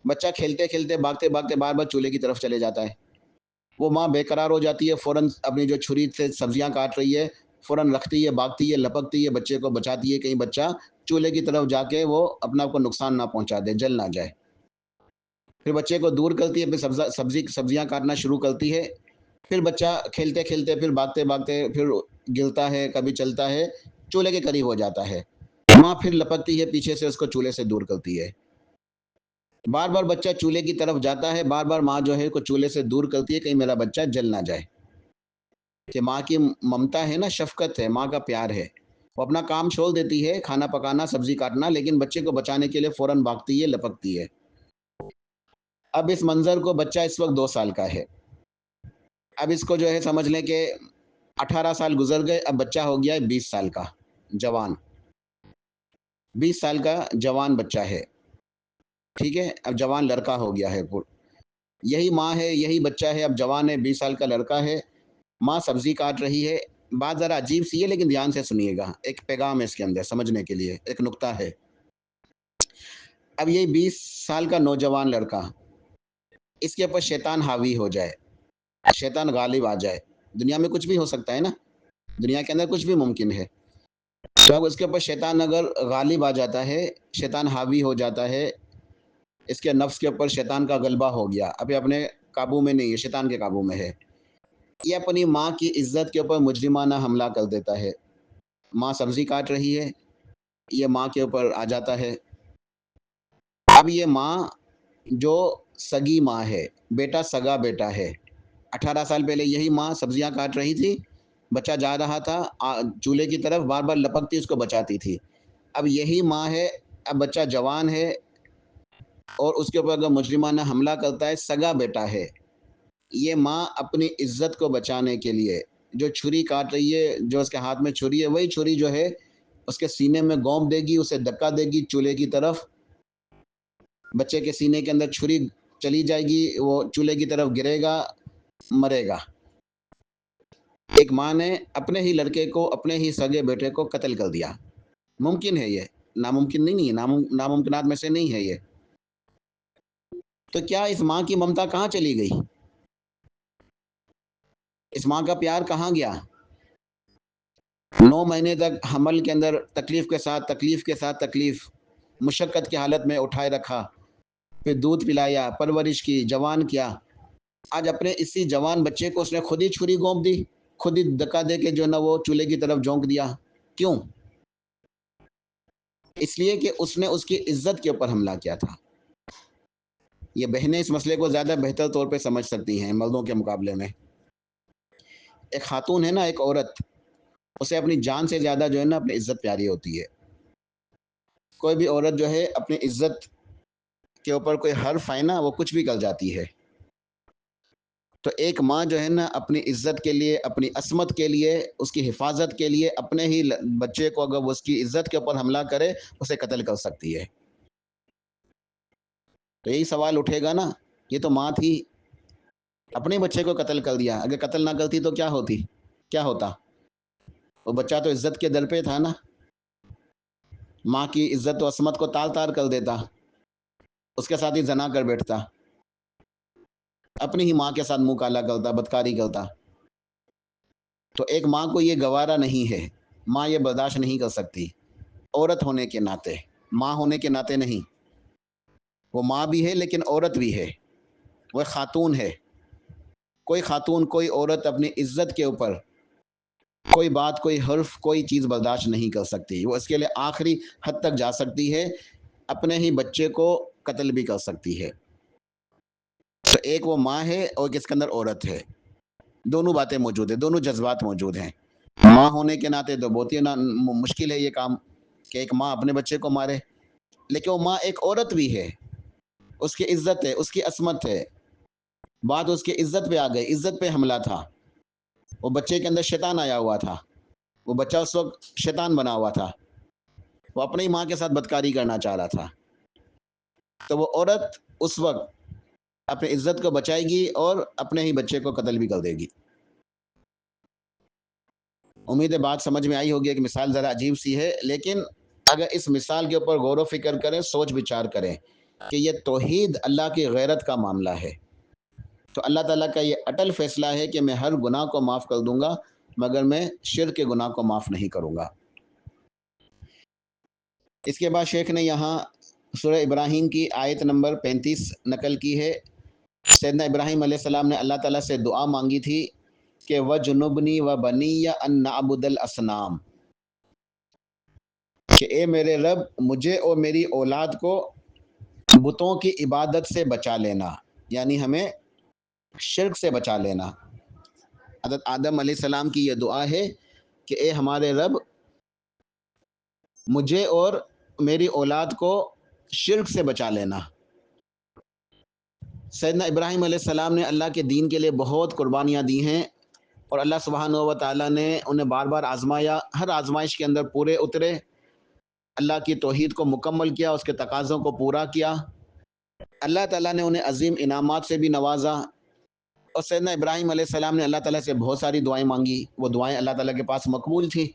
بچہ کھیلتے کھیلتے بھاگتے بھاگتے بار بار چولہے کی طرف چلے جاتا ہے۔ وہ ماں بے قرار ہو جاتی ہے، فوراً اپنی جو چھری سے سبزیاں کاٹ رہی ہے فوراً رکھتی ہے، بھاگتی ہے، لپکتی ہے، بچے کو بچاتی ہے، کہیں بچہ چولہے کی طرف جا کے وہ اپنا کو نقصان نہ پہنچا دے، جل نہ جائے۔ پھر بچے کو دور کرتی ہے، پھر سبزیاں کاٹنا شروع کرتی ہے، پھر بچہ کھیلتے کھیلتے پھر بھاگتے بھاگتے پھر گرتا ہے، کبھی چلتا ہے، چولہے کے قریب ہو جاتا ہے۔ ماں پھر لپکتی ہے پیچھے سے، اس کو چولہے سے دور کرتی ہے۔ بار بار بچہ چولہے کی طرف جاتا ہے، بار بار ماں جو ہے کو چولہے سے دور کرتی ہے، کہیں میرا بچہ جل نہ جائے۔ کہ ماں کی ممتا ہے نا، شفقت ہے، ماں کا پیار ہے، وہ اپنا کام چھوڑ دیتی ہے، کھانا پکانا، سبزی کاٹنا، لیکن بچے کو بچانے کے لیے فوراً بھاگتی ہے، لپکتی ہے۔ اب اس منظر کو، بچہ اس وقت 2 سال کا ہے، اب اس کو جو ہے سمجھ لیں کہ 18 سال گزر گئے، اب بچہ ہو گیا ہے 20 سال کا جوان، 20 سال کا جوان بچہ ہے، ٹھیک ہے، اب جوان لڑکا ہو گیا ہے۔ یہی ماں ہے، یہی بچہ ہے، اب جوان ہے، 20 سال کا لڑکا ہے، ماں سبزی کاٹ رہی ہے۔ بات ذرا عجیب سی ہے لیکن دھیان سے سنیے گا، ایک پیغام ہے اس کے اندر سمجھنے کے لیے، ایک نقطہ ہے۔ اب یہ 20 سال کا نوجوان لڑکا، اس کے اوپر شیطان حاوی ہو جائے، شیطان غالب آ جائے، دنیا میں کچھ بھی ہو سکتا ہے نا، دنیا کے اندر کچھ بھی ممکن ہے، تو اس کے اوپر شیطان اگر غالب آ جاتا ہے، شیطان حاوی ہو جاتا ہے، اس کے نفس کے اوپر شیطان کا غلبہ ہو گیا، ابھی اپنے قابو میں نہیں ہے، شیطان کے قابو میں ہے، یہ اپنی ماں کی عزت کے اوپر مجرمانہ حملہ کر دیتا ہے۔ ماں سبزی کاٹ رہی ہے، یہ ماں کے اوپر آ جاتا ہے۔ اب یہ ماں جو سگی ماں ہے، بیٹا سگا بیٹا ہے، 18 سال پہلے یہی ماں سبزیاں کاٹ رہی تھی، بچہ جا رہا تھا چولہے کی طرف، بار بار لپکتی اس کو بچاتی تھی۔ اب یہی ماں ہے، اب بچہ جوان ہے اور اس کے اوپر اگر مجرمانہ حملہ کرتا ہے، سگا بیٹا ہے، یہ ماں اپنی عزت کو بچانے کے لیے جو چھری کاٹ رہی ہے، جو اس کے ہاتھ میں چھری ہے، وہی چھری جو ہے اس کے سینے میں گونب دے گی، اسے دھکا دے گی چولہے کی طرف، بچے کے سینے کے اندر چھری چلی جائے گی، وہ چولہے کی طرف گرے گا، مرے گا۔ ایک ماں نے اپنے ہی لڑکے کو، اپنے ہی سگے بیٹے کو قتل کر دیا۔ ممکن ہے یہ، ناممکن نہیں ہے، ناممکنات میں سے نہیں ہے یہ۔ تو کیا اس ماں کی ممتا کہاں چلی گئی؟ اس ماں کا پیار کہاں گیا؟ 9 مہینے تک حمل کے اندر تکلیف کے ساتھ تکلیف، مشقت کی حالت میں اٹھائے رکھا، پھر دودھ پلایا، پرورش کی، جوان کیا، آج اپنے اسی جوان بچے کو اس نے خود ہی چھری گھونپ دی، خود ہی دھکا دے کے جو نا وہ چولہے کی طرف جھونک دیا۔ کیوں؟ اس لیے کہ اس نے اس کی عزت کے اوپر حملہ کیا تھا۔ یہ بہنیں اس مسئلے کو زیادہ بہتر طور پہ سمجھ سکتی ہیں مردوں کے مقابلے میں۔ ایک خاتون ہے نا، ایک عورت، اسے اپنی جان سے زیادہ جو ہے نا اپنی عزت پیاری ہوتی ہے۔ کوئی بھی عورت جو ہے اپنی عزت کے اوپر کوئی حرف آئے نا، وہ کچھ بھی کر جاتی ہے۔ تو ایک ماں جو ہے نا اپنی عزت کے لیے، اپنی عصمت کے لیے، اس کی حفاظت کے لیے، اپنے ہی بچے کو اگر وہ اس کی عزت کے اوپر حملہ کرے، اسے قتل کر سکتی ہے۔ تو یہی سوال اٹھے گا نا، یہ تو ماں تھی، اپنے بچے کو قتل کر دیا، اگر قتل نہ کرتی تو کیا ہوتا؟ وہ بچہ تو عزت کے در پہ تھا نا، ماں کی عزت و عصمت کو تار تار کر دیتا، اس کے ساتھ ہی زنا کر بیٹھتا۔ اپنی ہی ماں کے ساتھ منہ کالا کرتا، بدکاری کرتا. تو ایک ماں کو یہ گوارا نہیں ہے، ماں یہ برداشت نہیں کر سکتی، عورت ہونے کے ناطے، ماں ہونے کے ناطے نہیں. وہ ماں بھی ہے لیکن عورت بھی ہے، وہ خاتون ہے. کوئی خاتون، کوئی عورت اپنی عزت کے اوپر کوئی بات، کوئی حرف، کوئی چیز برداشت نہیں کر سکتی. وہ اس کے لیے آخری حد تک جا سکتی ہے، اپنے ہی بچے کو قتل بھی کر سکتی ہے. تو ایک وہ ماں ہے اور اس کے اندر عورت ہے. دونوں باتیں موجود ہیں، دونوں جذبات موجود ہیں. ماں ہونے کے ناطے تو بہت ہی مشکل ہے یہ کام کہ ایک ماں اپنے بچے کو مارے، لیکن وہ ماں ایک عورت بھی ہے، اس کی عزت ہے، اس کی عصمت ہے. بات اس کی عزت پہ آ گئی، عزت پہ حملہ تھا. وہ بچے کے اندر شیطان آیا ہوا تھا، وہ بچہ اس وقت شیطان بنا ہوا تھا، وہ اپنی ماں کے ساتھ بدکاری کرنا چاہ رہا تھا. تو وہ عورت اس وقت اپنی عزت کو بچائے گی اور اپنے ہی بچے کو قتل بھی کر دے گی. امید ہے بات سمجھ میں آئی ہوگی کہ مثال ذرا عجیب سی ہے، لیکن اگر اس مثال کے اوپر غور و فکر کریں، سوچ بچار کریں کہ یہ توحید اللہ کی غیرت کا معاملہ ہے، تو اللہ تعالیٰ کا یہ اٹل فیصلہ ہے کہ میں ہر گناہ کو معاف کر دوں گا، مگر میں شرک کے گناہ کو معاف نہیں کروں گا. اس کے بعد شیخ نے یہاں سورہ ابراہیم کی آیت نمبر 35 نقل کی ہے. سیدنا ابراہیم علیہ السلام نے اللہ تعالیٰ سے دعا مانگی تھی کہ وَجْنُبْنِي وَبَنِيَّ أَن نَعْبُدَ الْأَصْنَامَ، کہ اے میرے رب مجھے اور میری اولاد کو بتوں کی عبادت سے بچا لینا، یعنی ہمیں شرک سے بچا لینا. حضرت آدم علیہ السلام کی یہ دعا ہے کہ اے ہمارے رب مجھے اور میری اولاد کو شرک سے بچا لینا. سیدنا ابراہیم علیہ السلام نے اللہ کے دین کے لیے بہت قربانیاں دی ہیں، اور اللہ سبحانہ و تعالیٰ نے انہیں بار بار آزمایا. ہر آزمائش کے اندر پورے اترے، اللہ کی توحید کو مکمل کیا، اس کے تقاضوں کو پورا کیا. اللہ تعالیٰ نے انہیں عظیم انعامات سے بھی نوازا. اور سیدنا ابراہیم علیہ السلام نے اللہ تعالیٰ سے بہت ساری دعائیں مانگی، وہ دعائیں اللہ تعالیٰ کے پاس مقبول تھیں.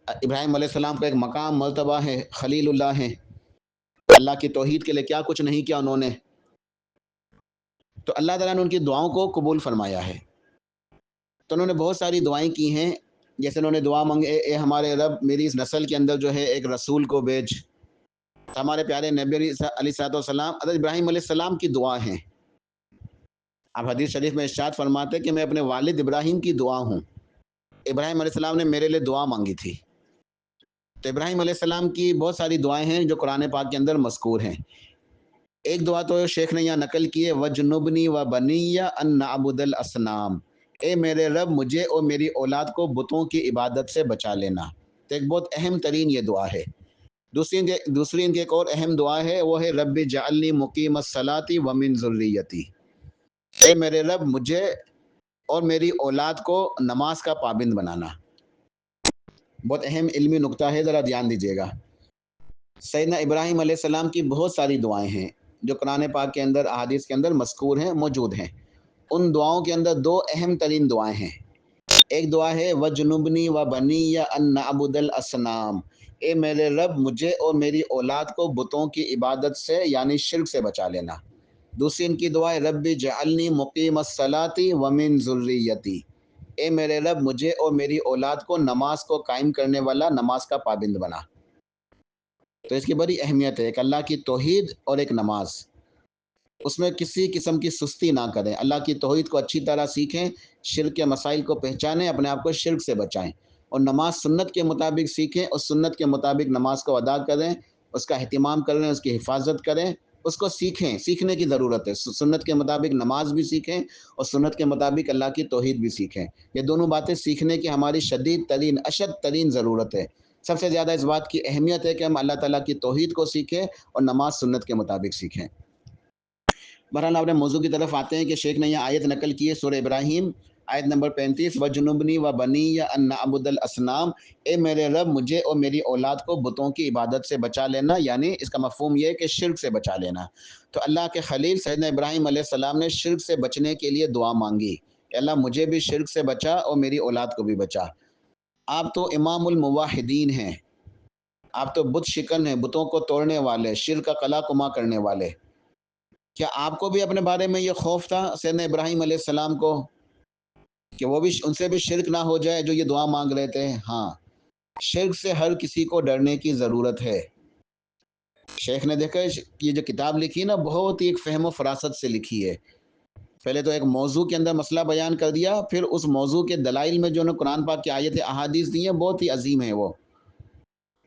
ابراہیم علیہ السلام کا ایک مقام مرتبہ ہے، خلیل اللہ ہے. اللہ کی توحید کے لیے کیا کچھ نہیں کیا انہوں نے، تو اللہ تعالیٰ نے ان کی دعاؤں کو قبول فرمایا ہے. تو انہوں نے بہت ساری دعائیں کی ہیں، جیسے انہوں نے دعا مانگی اے ہمارے رب میری اس نسل کے اندر جو ہے ایک رسول کو بھیج. ہمارے پیارے نبی علیہ الصلوۃ والسلام، حضرت ابراہیم علیہ السلام کی دعا ہیں. آپ حدیث شریف میں ارشاد فرماتے کہ میں اپنے والد ابراہیم کی دعا ہوں. ابراہیم علیہ السلام نے میرے لیے دعا مانگی تھی. تو ابراہیم علیہ السلام کی بہت ساری دعائیں ہیں جو قرآن پاک کے اندر مذکور ہیں. ایک دعا تو شیخ نے یہاں نقل کی ہے وَجْنُبْنِي وَبَنِيَّ أَن نَعْبُدَ الْأَصْنَامَ، اے میرے رب مجھے اور میری اولاد کو بتوں کی عبادت سے بچا لینا. تو ایک بہت اہم ترین یہ دعا ہے. دوسری ان کی ایک اور اہم دعا ہے، وہ ہے رب جعلنی مقیم الصلاۃ ومن ذریتی، اے میرے رب مجھے اور میری اولاد کو نماز کا پابند بنانا. بہت اہم علمی نقطہ ہے، ذرا دھیان دیجیے گا. سیدنا ابراہیم علیہ السلام کی بہت ساری دعائیں ہیں جو قرآن پاک کے اندر، احادیث کے اندر مذکور ہیں، موجود ہیں. ان دعاؤں کے اندر دو اہم ترین دعائیں ہیں. ایک دعا ہے وَجْنُبْنِي وَبَنِيَّ أَن نَعْبُدَ الْأَصْنَامَ، اے میرے رب مجھے اور میری اولاد کو بتوں کی عبادت سے یعنی شرک سے بچا لینا. دوسری ان کی دعا ہے رب جعلنی مقیم الصلاۃ ومن ذریتی، اے میرے رب مجھے اور میری اولاد کو نماز کو قائم کرنے والا، نماز کا پابند بنا. تو اس کی بڑی اہمیت ہے، ایک اللہ کی توحید اور ایک نماز. اس میں کسی قسم کی سستی نہ کریں، اللہ کی توحید کو اچھی طرح سیکھیں، شرک کے مسائل کو پہچانیں، اپنے آپ کو شرک سے بچائیں، اور نماز سنت کے مطابق سیکھیں اور سنت کے مطابق نماز کو ادا کریں، اس کا اہتمام کریں، اس کی حفاظت کریں، اس کو سیکھیں. سیکھنے کی ضرورت ہے، سنت کے مطابق نماز بھی سیکھیں اور سنت کے مطابق اللہ کی توحید بھی سیکھیں. یہ دونوں باتیں سیکھنے کی ہماری شدید ترین، اشد ترین ضرورت ہے. سب سے زیادہ اس بات کی اہمیت ہے کہ ہم اللہ تعالیٰ کی توحید کو سیکھیں اور نماز سنت کے مطابق سیکھیں. بہرحال اپنے موضوع کی طرف آتے ہیں کہ شیخ نے یہ آیت نقل کی ہے سورہ ابراہیم آیت نمبر 35 وَجْنُبْنِي وَبَنِيَّ أَن نَعْبُدَ الْأَصْنَامَ، اے میرے رب مجھے اور میری اولاد کو بتوں کی عبادت سے بچا لینا، یعنی اس کا مفہوم یہ ہے کہ شرک سے بچا لینا. تو اللہ کے خلیل سیدنا ابراہیم علیہ السلام نے شرک سے بچنے کے لیے دعا مانگی کہ اللہ مجھے بھی شرک سے بچا اور میری اولاد کو بھی بچا. آپ تو امام الموحدین ہیں، آپ تو بت شکن ہیں، بتوں کو توڑنے والے، شرک کا قلع کما کرنے والے. کیا آپ کو بھی اپنے بارے میں یہ خوف تھا سیدنا ابراہیم علیہ السلام کو کہ وہ بھی ان سے بھی شرک نہ ہو جائے جو یہ دعا مانگ رہے تھے؟ ہاں، شرک سے ہر کسی کو ڈرنے کی ضرورت ہے۔ شیخ نے دیکھا یہ جو کتاب لکھی نا بہت ہی ایک فہم و فراست سے لکھی ہے۔ پہلے تو ایک موضوع کے اندر مسئلہ بیان کر دیا، پھر اس موضوع کے دلائل میں جو ہے قرآن پاک کی آیتیں احادیث دی ہیں بہت ہی عظیم ہیں وہ،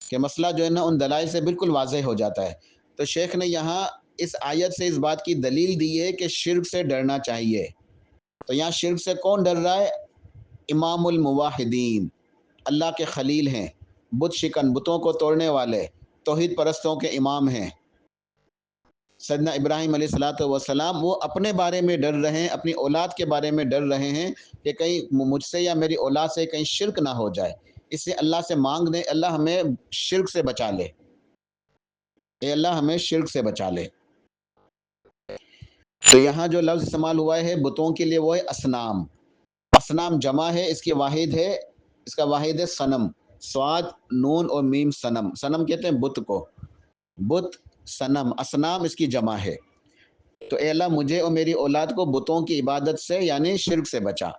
کہ مسئلہ جو ہے نا ان دلائل سے بالکل واضح ہو جاتا ہے۔ تو شیخ نے یہاں اس آیت سے اس بات کی دلیل دی ہے کہ شرک سے ڈرنا چاہیے۔ تو یہاں شرک سے کون ڈر رہا ہے؟ امام الموحدین، اللہ کے خلیل ہیں، بت شکن، بتوں کو توڑنے والے، توحید پرستوں کے امام ہیں سیدنا ابراہیم علیہ الصلاۃ والسلام۔ وہ اپنے بارے میں ڈر رہے ہیں، اپنی اولاد کے بارے میں ڈر رہے ہیں کہ کہیں مجھ سے یا میری اولاد سے کہیں شرک نہ ہو جائے، اس لیے اللہ سے مانگ دیں اللہ ہمیں شرک سے بچا لے، اے اللہ ہمیں شرک سے بچا لے۔ تو یہاں جو لفظ استعمال ہوا ہے بتوں کے لیے وہ ہے اسنام۔ اسنام جمع ہے، اس کی واحد ہے، اس کا واحد ہے صنم، صاد نون اور میم صنم۔ صنم کہتے ہیں بت کو، بت صنم، اسنام اس کی جمع ہے۔ تو اے اللہ مجھے اور میری اولاد کو بتوں کی عبادت سے یعنی شرک سے بچا۔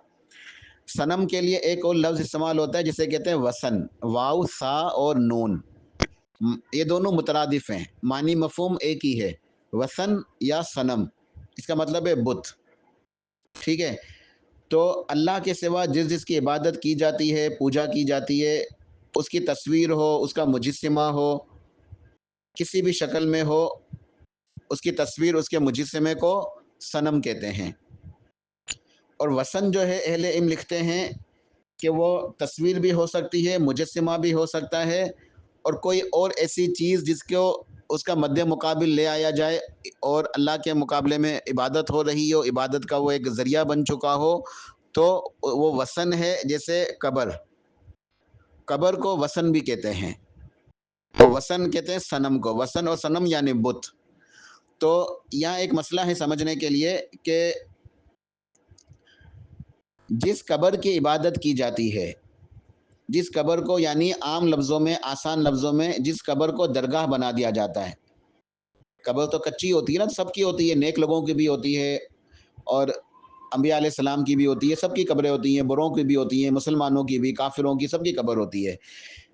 صنم کے لیے ایک اور لفظ استعمال ہوتا ہے جسے کہتے ہیں وثن، واو سا اور نون، یہ دونوں مترادف ہیں، معنی مفہوم ایک ہی ہے، وثن یا صنم، اس کا مطلب ہے بت، ٹھیک ہے۔ تو اللہ کے سوا جس جس کی عبادت کی جاتی ہے، پوجا کی جاتی ہے، اس کی تصویر ہو، اس کا مجسمہ ہو، کسی بھی شکل میں ہو، اس کی تصویر، اس کے مجسمے کو صنم کہتے ہیں۔ اور وثن جو ہے اہل علم لکھتے ہیں کہ وہ تصویر بھی ہو سکتی ہے، مجسمہ بھی ہو سکتا ہے، اور کوئی اور ایسی چیز جس کو اس کا مد مقابل لے آیا جائے اور اللہ کے مقابلے میں عبادت ہو رہی ہو، عبادت کا وہ ایک ذریعہ بن چکا ہو، تو وہ وثن ہے۔ جیسے قبر، قبر کو وثن بھی کہتے ہیں، تو وثن کہتے ہیں صنم کو، وثن اور صنم یعنی بت۔ تو یہاں ایک مسئلہ ہے سمجھنے کے لیے کہ جس قبر کی عبادت کی جاتی ہے، جس قبر کو یعنی عام لفظوں میں، آسان لفظوں میں جس قبر کو درگاہ بنا دیا جاتا ہے، قبر تو کچی ہوتی ہے نا، سب کی ہوتی ہے، نیک لوگوں کی بھی ہوتی ہے اور انبیاء علیہ السلام کی بھی ہوتی ہے، سب کی قبریں ہوتی ہیں، بروں کی بھی ہوتی ہیں، مسلمانوں کی بھی، کافروں کی، سب کی قبر ہوتی ہے۔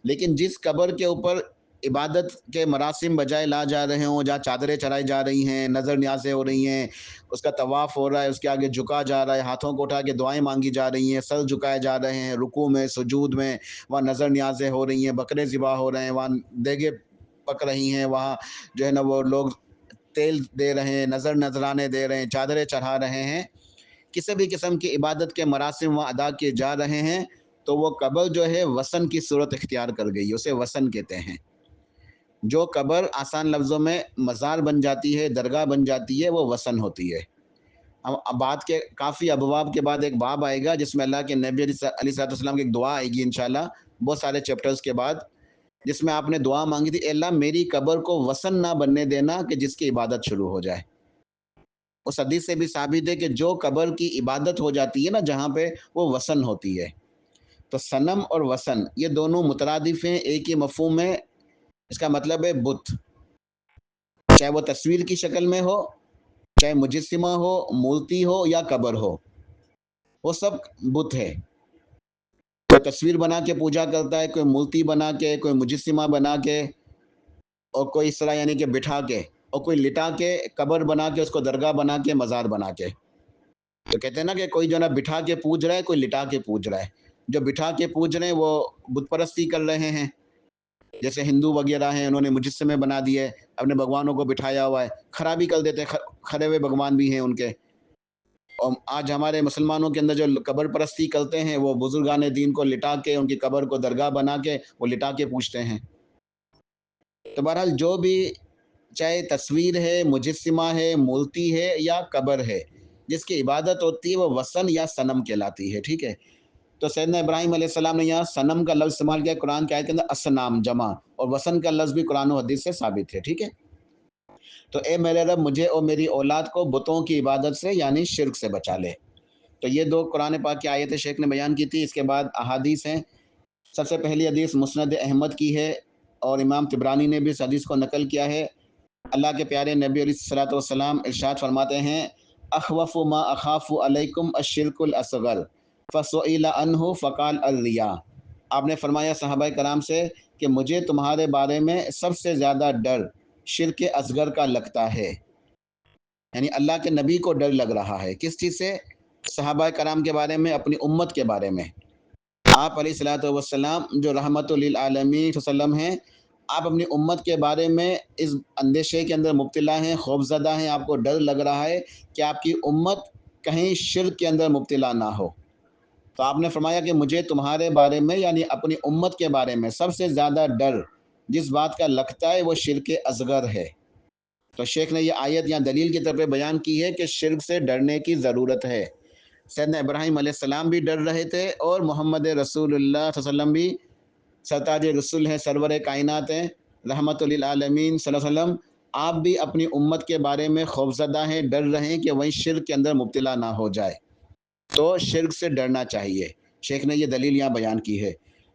لیکن جس قبر کے اوپر عبادت کے مراسم بجائے لا جا رہے ہوں، جہاں چادریں چڑھائی جا رہی ہیں، نظر نیازیں ہو رہی ہیں، اس کا طواف ہو رہا ہے، اس کے آگے جھکا جا رہا ہے، ہاتھوں کو اٹھا کے دعائیں مانگی جا رہی ہیں، سر جھکائے جا رہے ہیں، رکوع میں، سجود میں، وہاں نظر نیازیں ہو رہی ہیں، بکرے ذبح ہو رہے ہیں، وہاں دیگیں پک رہی ہیں، وہاں جو ہے نا وہ لوگ تیل دے رہے ہیں، نذرانے دے رہے ہیں، چادریں چڑھا رہے ہیں، کسی بھی قسم کی عبادت کے مراسم وہاں ادا کیے جا رہے ہیں، تو وہ قبر جو ہے وثن کی صورت اختیار کر گئی، اسے وثن کہتے ہیں۔ جو قبر آسان لفظوں میں مزار بن جاتی ہے، درگاہ بن جاتی ہے، وہ وثن ہوتی ہے۔ ہم بات کے کافی ابواب کے بعد ایک باب آئے گا جس میں اللہ کے نبی علیہ الصلوۃ والسلام کی ایک دعا آئے گی انشاءاللہ، بہت سارے چیپٹرز کے بعد، جس میں آپ نے دعا مانگی تھی، اے اللہ میری قبر کو وثن نہ بننے دینا کہ جس کی عبادت شروع ہو جائے۔ اس حدیث سے بھی ثابت ہے کہ جو قبر کی عبادت ہو جاتی ہے نا جہاں پہ، وہ وثن ہوتی ہے۔ تو صنم اور وثن یہ دونوں مترادف ہیں، ایک ہی مفہوم ہے، اس کا مطلب ہے بت، چاہے وہ تصویر کی شکل میں ہو، چاہے مجسمہ ہو، مورتی ہو یا قبر ہو، وہ سب بت ہے۔ کوئی تصویر بنا کے پوجا کرتا ہے، کوئی مورتی بنا کے، کوئی مجسمہ بنا کے، اور کوئی اس طرح یعنی کہ بٹھا کے، اور کوئی لٹا کے قبر بنا کے، اس کو درگاہ بنا کے، مزار بنا کے۔ تو کہتے ہیں نا کہ کوئی جو نا بٹھا کے پوج رہا ہے، کوئی لٹا کے پوج رہا ہے۔ جو بٹھا کے پوج رہے ہیں وہ بت پرستی کر رہے ہیں، جیسے ہندو وغیرہ ہیں، انہوں نے مجسمے بنا دیے، اپنے بھگوانوں کو بٹھایا ہوا ہے، خرابی کر دیتے ہیں، کھڑے ہوئے بھگوان بھی ہیں ان کے۔ اور آج ہمارے مسلمانوں کے اندر جو قبر پرستی کرتے ہیں، وہ بزرگان دین کو لٹا کے، ان کی قبر کو درگاہ بنا کے، وہ لٹا کے پوجتے ہیں۔ تو بہرحال جو بھی، چاہے تصویر ہے، مجسمہ ہے، مورتی ہے یا قبر ہے، جس کی عبادت ہوتی ہے وہ وثن یا صنم کہلاتی ہے، ٹھیک ہے۔ تو سیدنا ابراہیم علیہ السلام نے یہاں صنم کا لفظ استعمال کیا، قرآن کی آیت کے اندر اسنام جمع، اور وثن کا لفظ بھی قرآن و حدیث سے ثابت ہے، ٹھیک ہے۔ تو اے میرے رب مجھے اور میری اولاد کو بتوں کی عبادت سے یعنی شرک سے بچا لے۔ تو یہ دو قرآن پاک کی آیت شیخ نے بیان کی تھی، اس کے بعد احادیث ہیں۔ سب سے پہلی حدیث مسند احمد کی ہے، اور امام طبرانی نے بھی اس حدیث کو نقل کیا ہے، اللہ کے پیارے نبی علیہ الصلوۃ والسلام ارشاد فرماتے ہیں اخوف ما اخاف علیکم الشرک الاصغر فسئل عنہ فقال الریا۔ آپ نے فرمایا صحابہ کرام سے کہ مجھے تمہارے بارے میں سب سے زیادہ ڈر شرک اصغر کا لگتا ہے، یعنی اللہ کے نبی کو ڈر لگ رہا ہے کس چیز سے؟ صحابہ کرام کے بارے میں، اپنی امت کے بارے میں۔ آپ علیہ الصلوۃ والسلام جو رحمت للعالمین وسلم ہیں، آپ اپنی امت کے بارے میں اس اندیشے کے اندر مبتلا ہیں، خوف زدہ ہیں، آپ کو ڈر لگ رہا ہے کہ آپ کی امت کہیں شرک کے اندر مبتلا نہ ہو۔ تو آپ نے فرمایا کہ مجھے تمہارے بارے میں یعنی اپنی امت کے بارے میں سب سے زیادہ ڈر جس بات کا لگتا ہے وہ شرک اصغر ہے۔ تو شیخ نے یہ آیت یہاں دلیل کی طور پہ بیان کی ہے کہ شرک سے ڈرنے کی ضرورت ہے۔ سیدنا ابراہیم علیہ السلام بھی ڈر رہے تھے، اور محمد رسول اللہ صلی اللہ علیہ وسلم بھی سرتاج رسول ہیں، سرور کائنات ہیں، رحمت للعالمین صلی اللہ علیہ وسلم، آپ بھی اپنی امت کے بارے میں خوفزدہ ہیں، ڈر رہے ہیں کہ وہیں شرک کے اندر مبتلا نہ ہو جائے۔ تو شرک سے ڈرنا چاہیے، شیخ نے یہ دلیل یہاں بیان کی ہے۔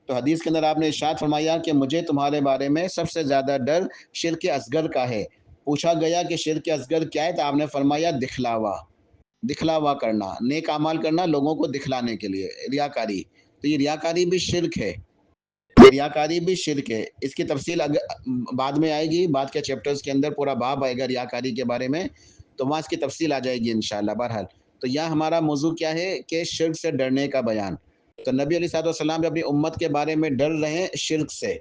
تو حدیث کے اندر آپ نے ارشاد فرمایا کہ مجھے تمہارے بارے میں سب سے زیادہ ڈر شرک اصغر کا ہے۔ پوچھا گیا کہ شرک اصغر کیا ہے، تو آپ نے فرمایا دکھلاوا کرنا، نیک اعمال کرنا لوگوں کو دکھلانے کے لیے، ریاکاری۔ تو یہ ریاکاری بھی شرک ہے، ریاکاری بھی شرک ہے۔ اس کی تفصیل بعد میں آئے گی، بعد کے چیپٹرز کے اندر پورا باب آئے گا ریاکاری کے بارے میں، تو وہاں اس کی تفصیل آ جائے گی انشاءاللہ۔ بہرحال تو یہاں ہمارا موضوع کیا ہے کہ شرک سے ڈرنے کا بیان۔ تو نبی علیہ الصلوۃ والسلام بھی اپنی امت کے بارے میں ڈر رہے ہیں شرک سے،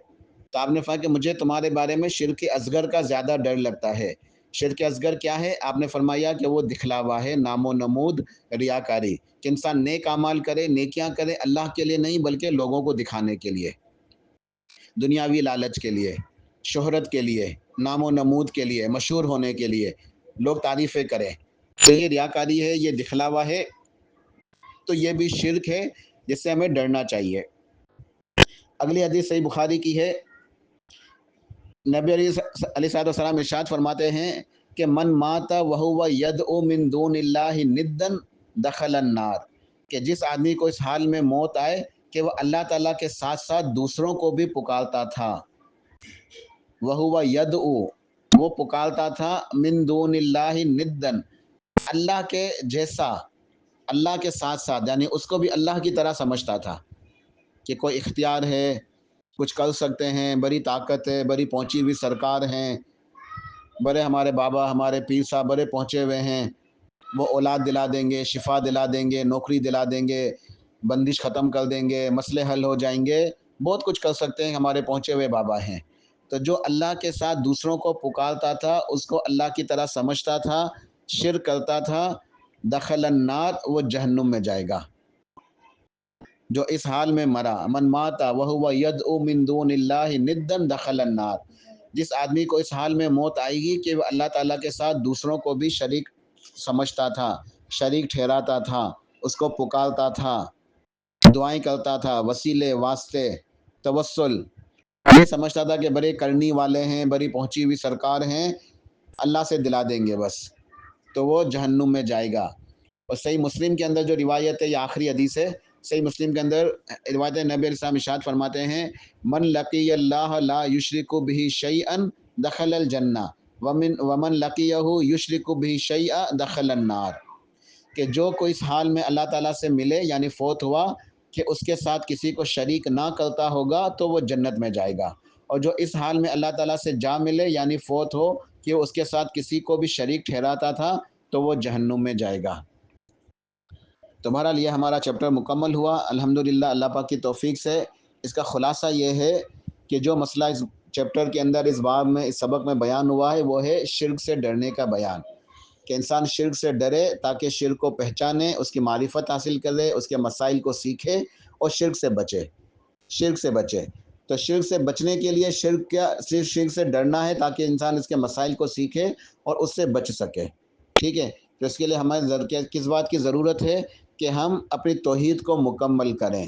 تو آپ نے فرمایا کہ مجھے تمہارے بارے میں شرک اصغر کا زیادہ ڈر لگتا ہے۔ شرک اصغر کیا ہے؟ آپ نے فرمایا کہ وہ دکھلاوا ہے، نام و نمود، ریاکاری، کہ انسان نیک اعمال کرے، نیکیاں کرے اللہ کے لیے نہیں بلکہ لوگوں کو دکھانے کے لیے، دنیاوی لالچ کے لیے، شہرت کے لیے، نام و نمود کے لیے، مشہور ہونے کے لیے، لوگ تعریفیں کریں، تو یہ ریاکاری ہے، یہ دکھلاوا ہے، تو یہ بھی شرک ہے جس سے ہمیں ڈرنا چاہیے۔ اگلی حدیث صحیح بخاری کی ہے، نبی علیہ الصلوۃ والسلام ارشاد فرماتے ہیں کہ من مات وہو یدعو من دون اللہ ندن دخل النار، کہ جس آدمی کو اس حال میں موت آئے کہ وہ اللہ تعالیٰ کے ساتھ ساتھ دوسروں کو بھی پکارتا تھا، وہو یدعو، وہ پکارتا تھا، من دون اللہ ندن، اللہ کے جیسا، اللہ کے ساتھ ساتھ، یعنی اس کو بھی اللہ کی طرح سمجھتا تھا کہ کوئی اختیار ہے، کچھ کر سکتے ہیں، بڑی طاقت ہے، بڑی پہنچی ہوئی سرکار ہیں، بڑے ہمارے بابا، ہمارے پیر صاحب بڑے پہنچے ہوئے ہیں، وہ اولاد دلا دیں گے، شفا دلا دیں گے، نوکری دلا دیں گے، بندش ختم کر دیں گے، مسئلے حل ہو جائیں گے، بہت کچھ کر سکتے ہیں، ہمارے پہنچے ہوئے بابا ہیں۔ تو جو اللہ کے ساتھ دوسروں کو پکارتا تھا، اس کو اللہ کی طرح سمجھتا تھا، شرک کرتا تھا، دخل النار، وہ جہنم میں جائے گا۔ جو اس حال میں مرا، من ماتا وہو یدعو من دون اللہ ندن دخل النار، جس آدمی کو اس حال میں موت آئے گی کہ وہ اللہ تعالیٰ کے ساتھ دوسروں کو بھی شریک سمجھتا تھا، شریک ٹھہراتا تھا، اس کو پکارتا تھا، دعائیں کرتا تھا، وسیلے، واسطے، توسل، یہ سمجھتا تھا کہ بڑے کرنی والے ہیں، بڑی پہنچی ہوئی سرکار ہیں، اللہ سے دلا دیں گے بس، تو وہ جہنم میں جائے گا۔ اور صحیح مسلم کے اندر جو روایت ہے، یہ آخری حدیث ہے، صحیح مسلم کے اندر روایت نبی علیہ السلام ارشاد فرماتے ہیں من لقی اللہ لا یشرک بہ شیئا دخل الجنہ ومن لقیہ یشرک بہ شیئا دخل النار، کہ جو کوئی اس حال میں اللہ تعالیٰ سے ملے یعنی فوت ہوا کہ اس کے ساتھ کسی کو شریک نہ کرتا ہوگا تو وہ جنت میں جائے گا، اور جو اس حال میں اللہ تعالیٰ سے جا ملے یعنی فوت ہو کہ اس کے ساتھ کسی کو بھی شریک ٹھہراتا تھا تو وہ جہنم میں جائے گا۔ تمہارا لیے ہمارا چیپٹر مکمل ہوا الحمدللہ، اللہ پاک کی توفیق سے۔ اس کا خلاصہ یہ ہے کہ جو مسئلہ اس چیپٹر کے اندر، اس باب میں، اس سبق میں بیان ہوا ہے، وہ ہے شرک سے ڈرنے کا بیان، کہ انسان شرک سے ڈرے تاکہ شرک کو پہچانے، اس کی معرفت حاصل کرے، اس کے مسائل کو سیکھے اور شرک سے بچے، شرک سے بچے۔ تو شرک سے بچنے کے لیے صرف شرک سے ڈرنا ہے تاکہ انسان اس کے مسائل کو سیکھے اور اس سے بچ سکے، ٹھیک ہے؟ تو اس کے لیے ہمیں کس بات کی ضرورت ہے کہ ہم اپنی توحید کو مکمل کریں،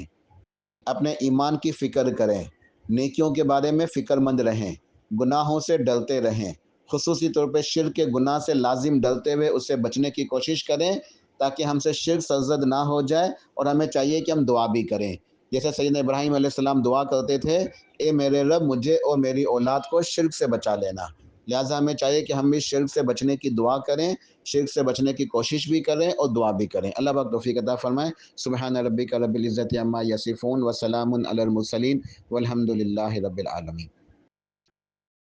اپنے ایمان کی فکر کریں، نیکیوں کے بارے میں فکر مند رہیں، گناہوں سے ڈرتے رہیں، خصوصی طور پہ شرک کے گناہ سے لازم ڈرتے ہوئے اس سے بچنے کی کوشش کریں تاکہ ہم سے شرک سرزد نہ ہو جائے، اور ہمیں چاہیے کہ ہم دعا بھی کریں، جیسے سیدنا ابراہیم علیہ السلام دعا کرتے تھے، اے میرے رب مجھے اور میری اولاد کو شرک سے بچا لینا، لہٰذا ہمیں چاہیے کہ ہم بھی شرک سے بچنے کی دعا کریں، شرک سے بچنے کی کوشش بھی کریں اور دعا بھی کریں۔ اللہ پاک توفیق عطا فرمائے۔ سبحان ربک رب العزت عما یصفون وسلام علی المرسلین والحمد للہ رب العالمین۔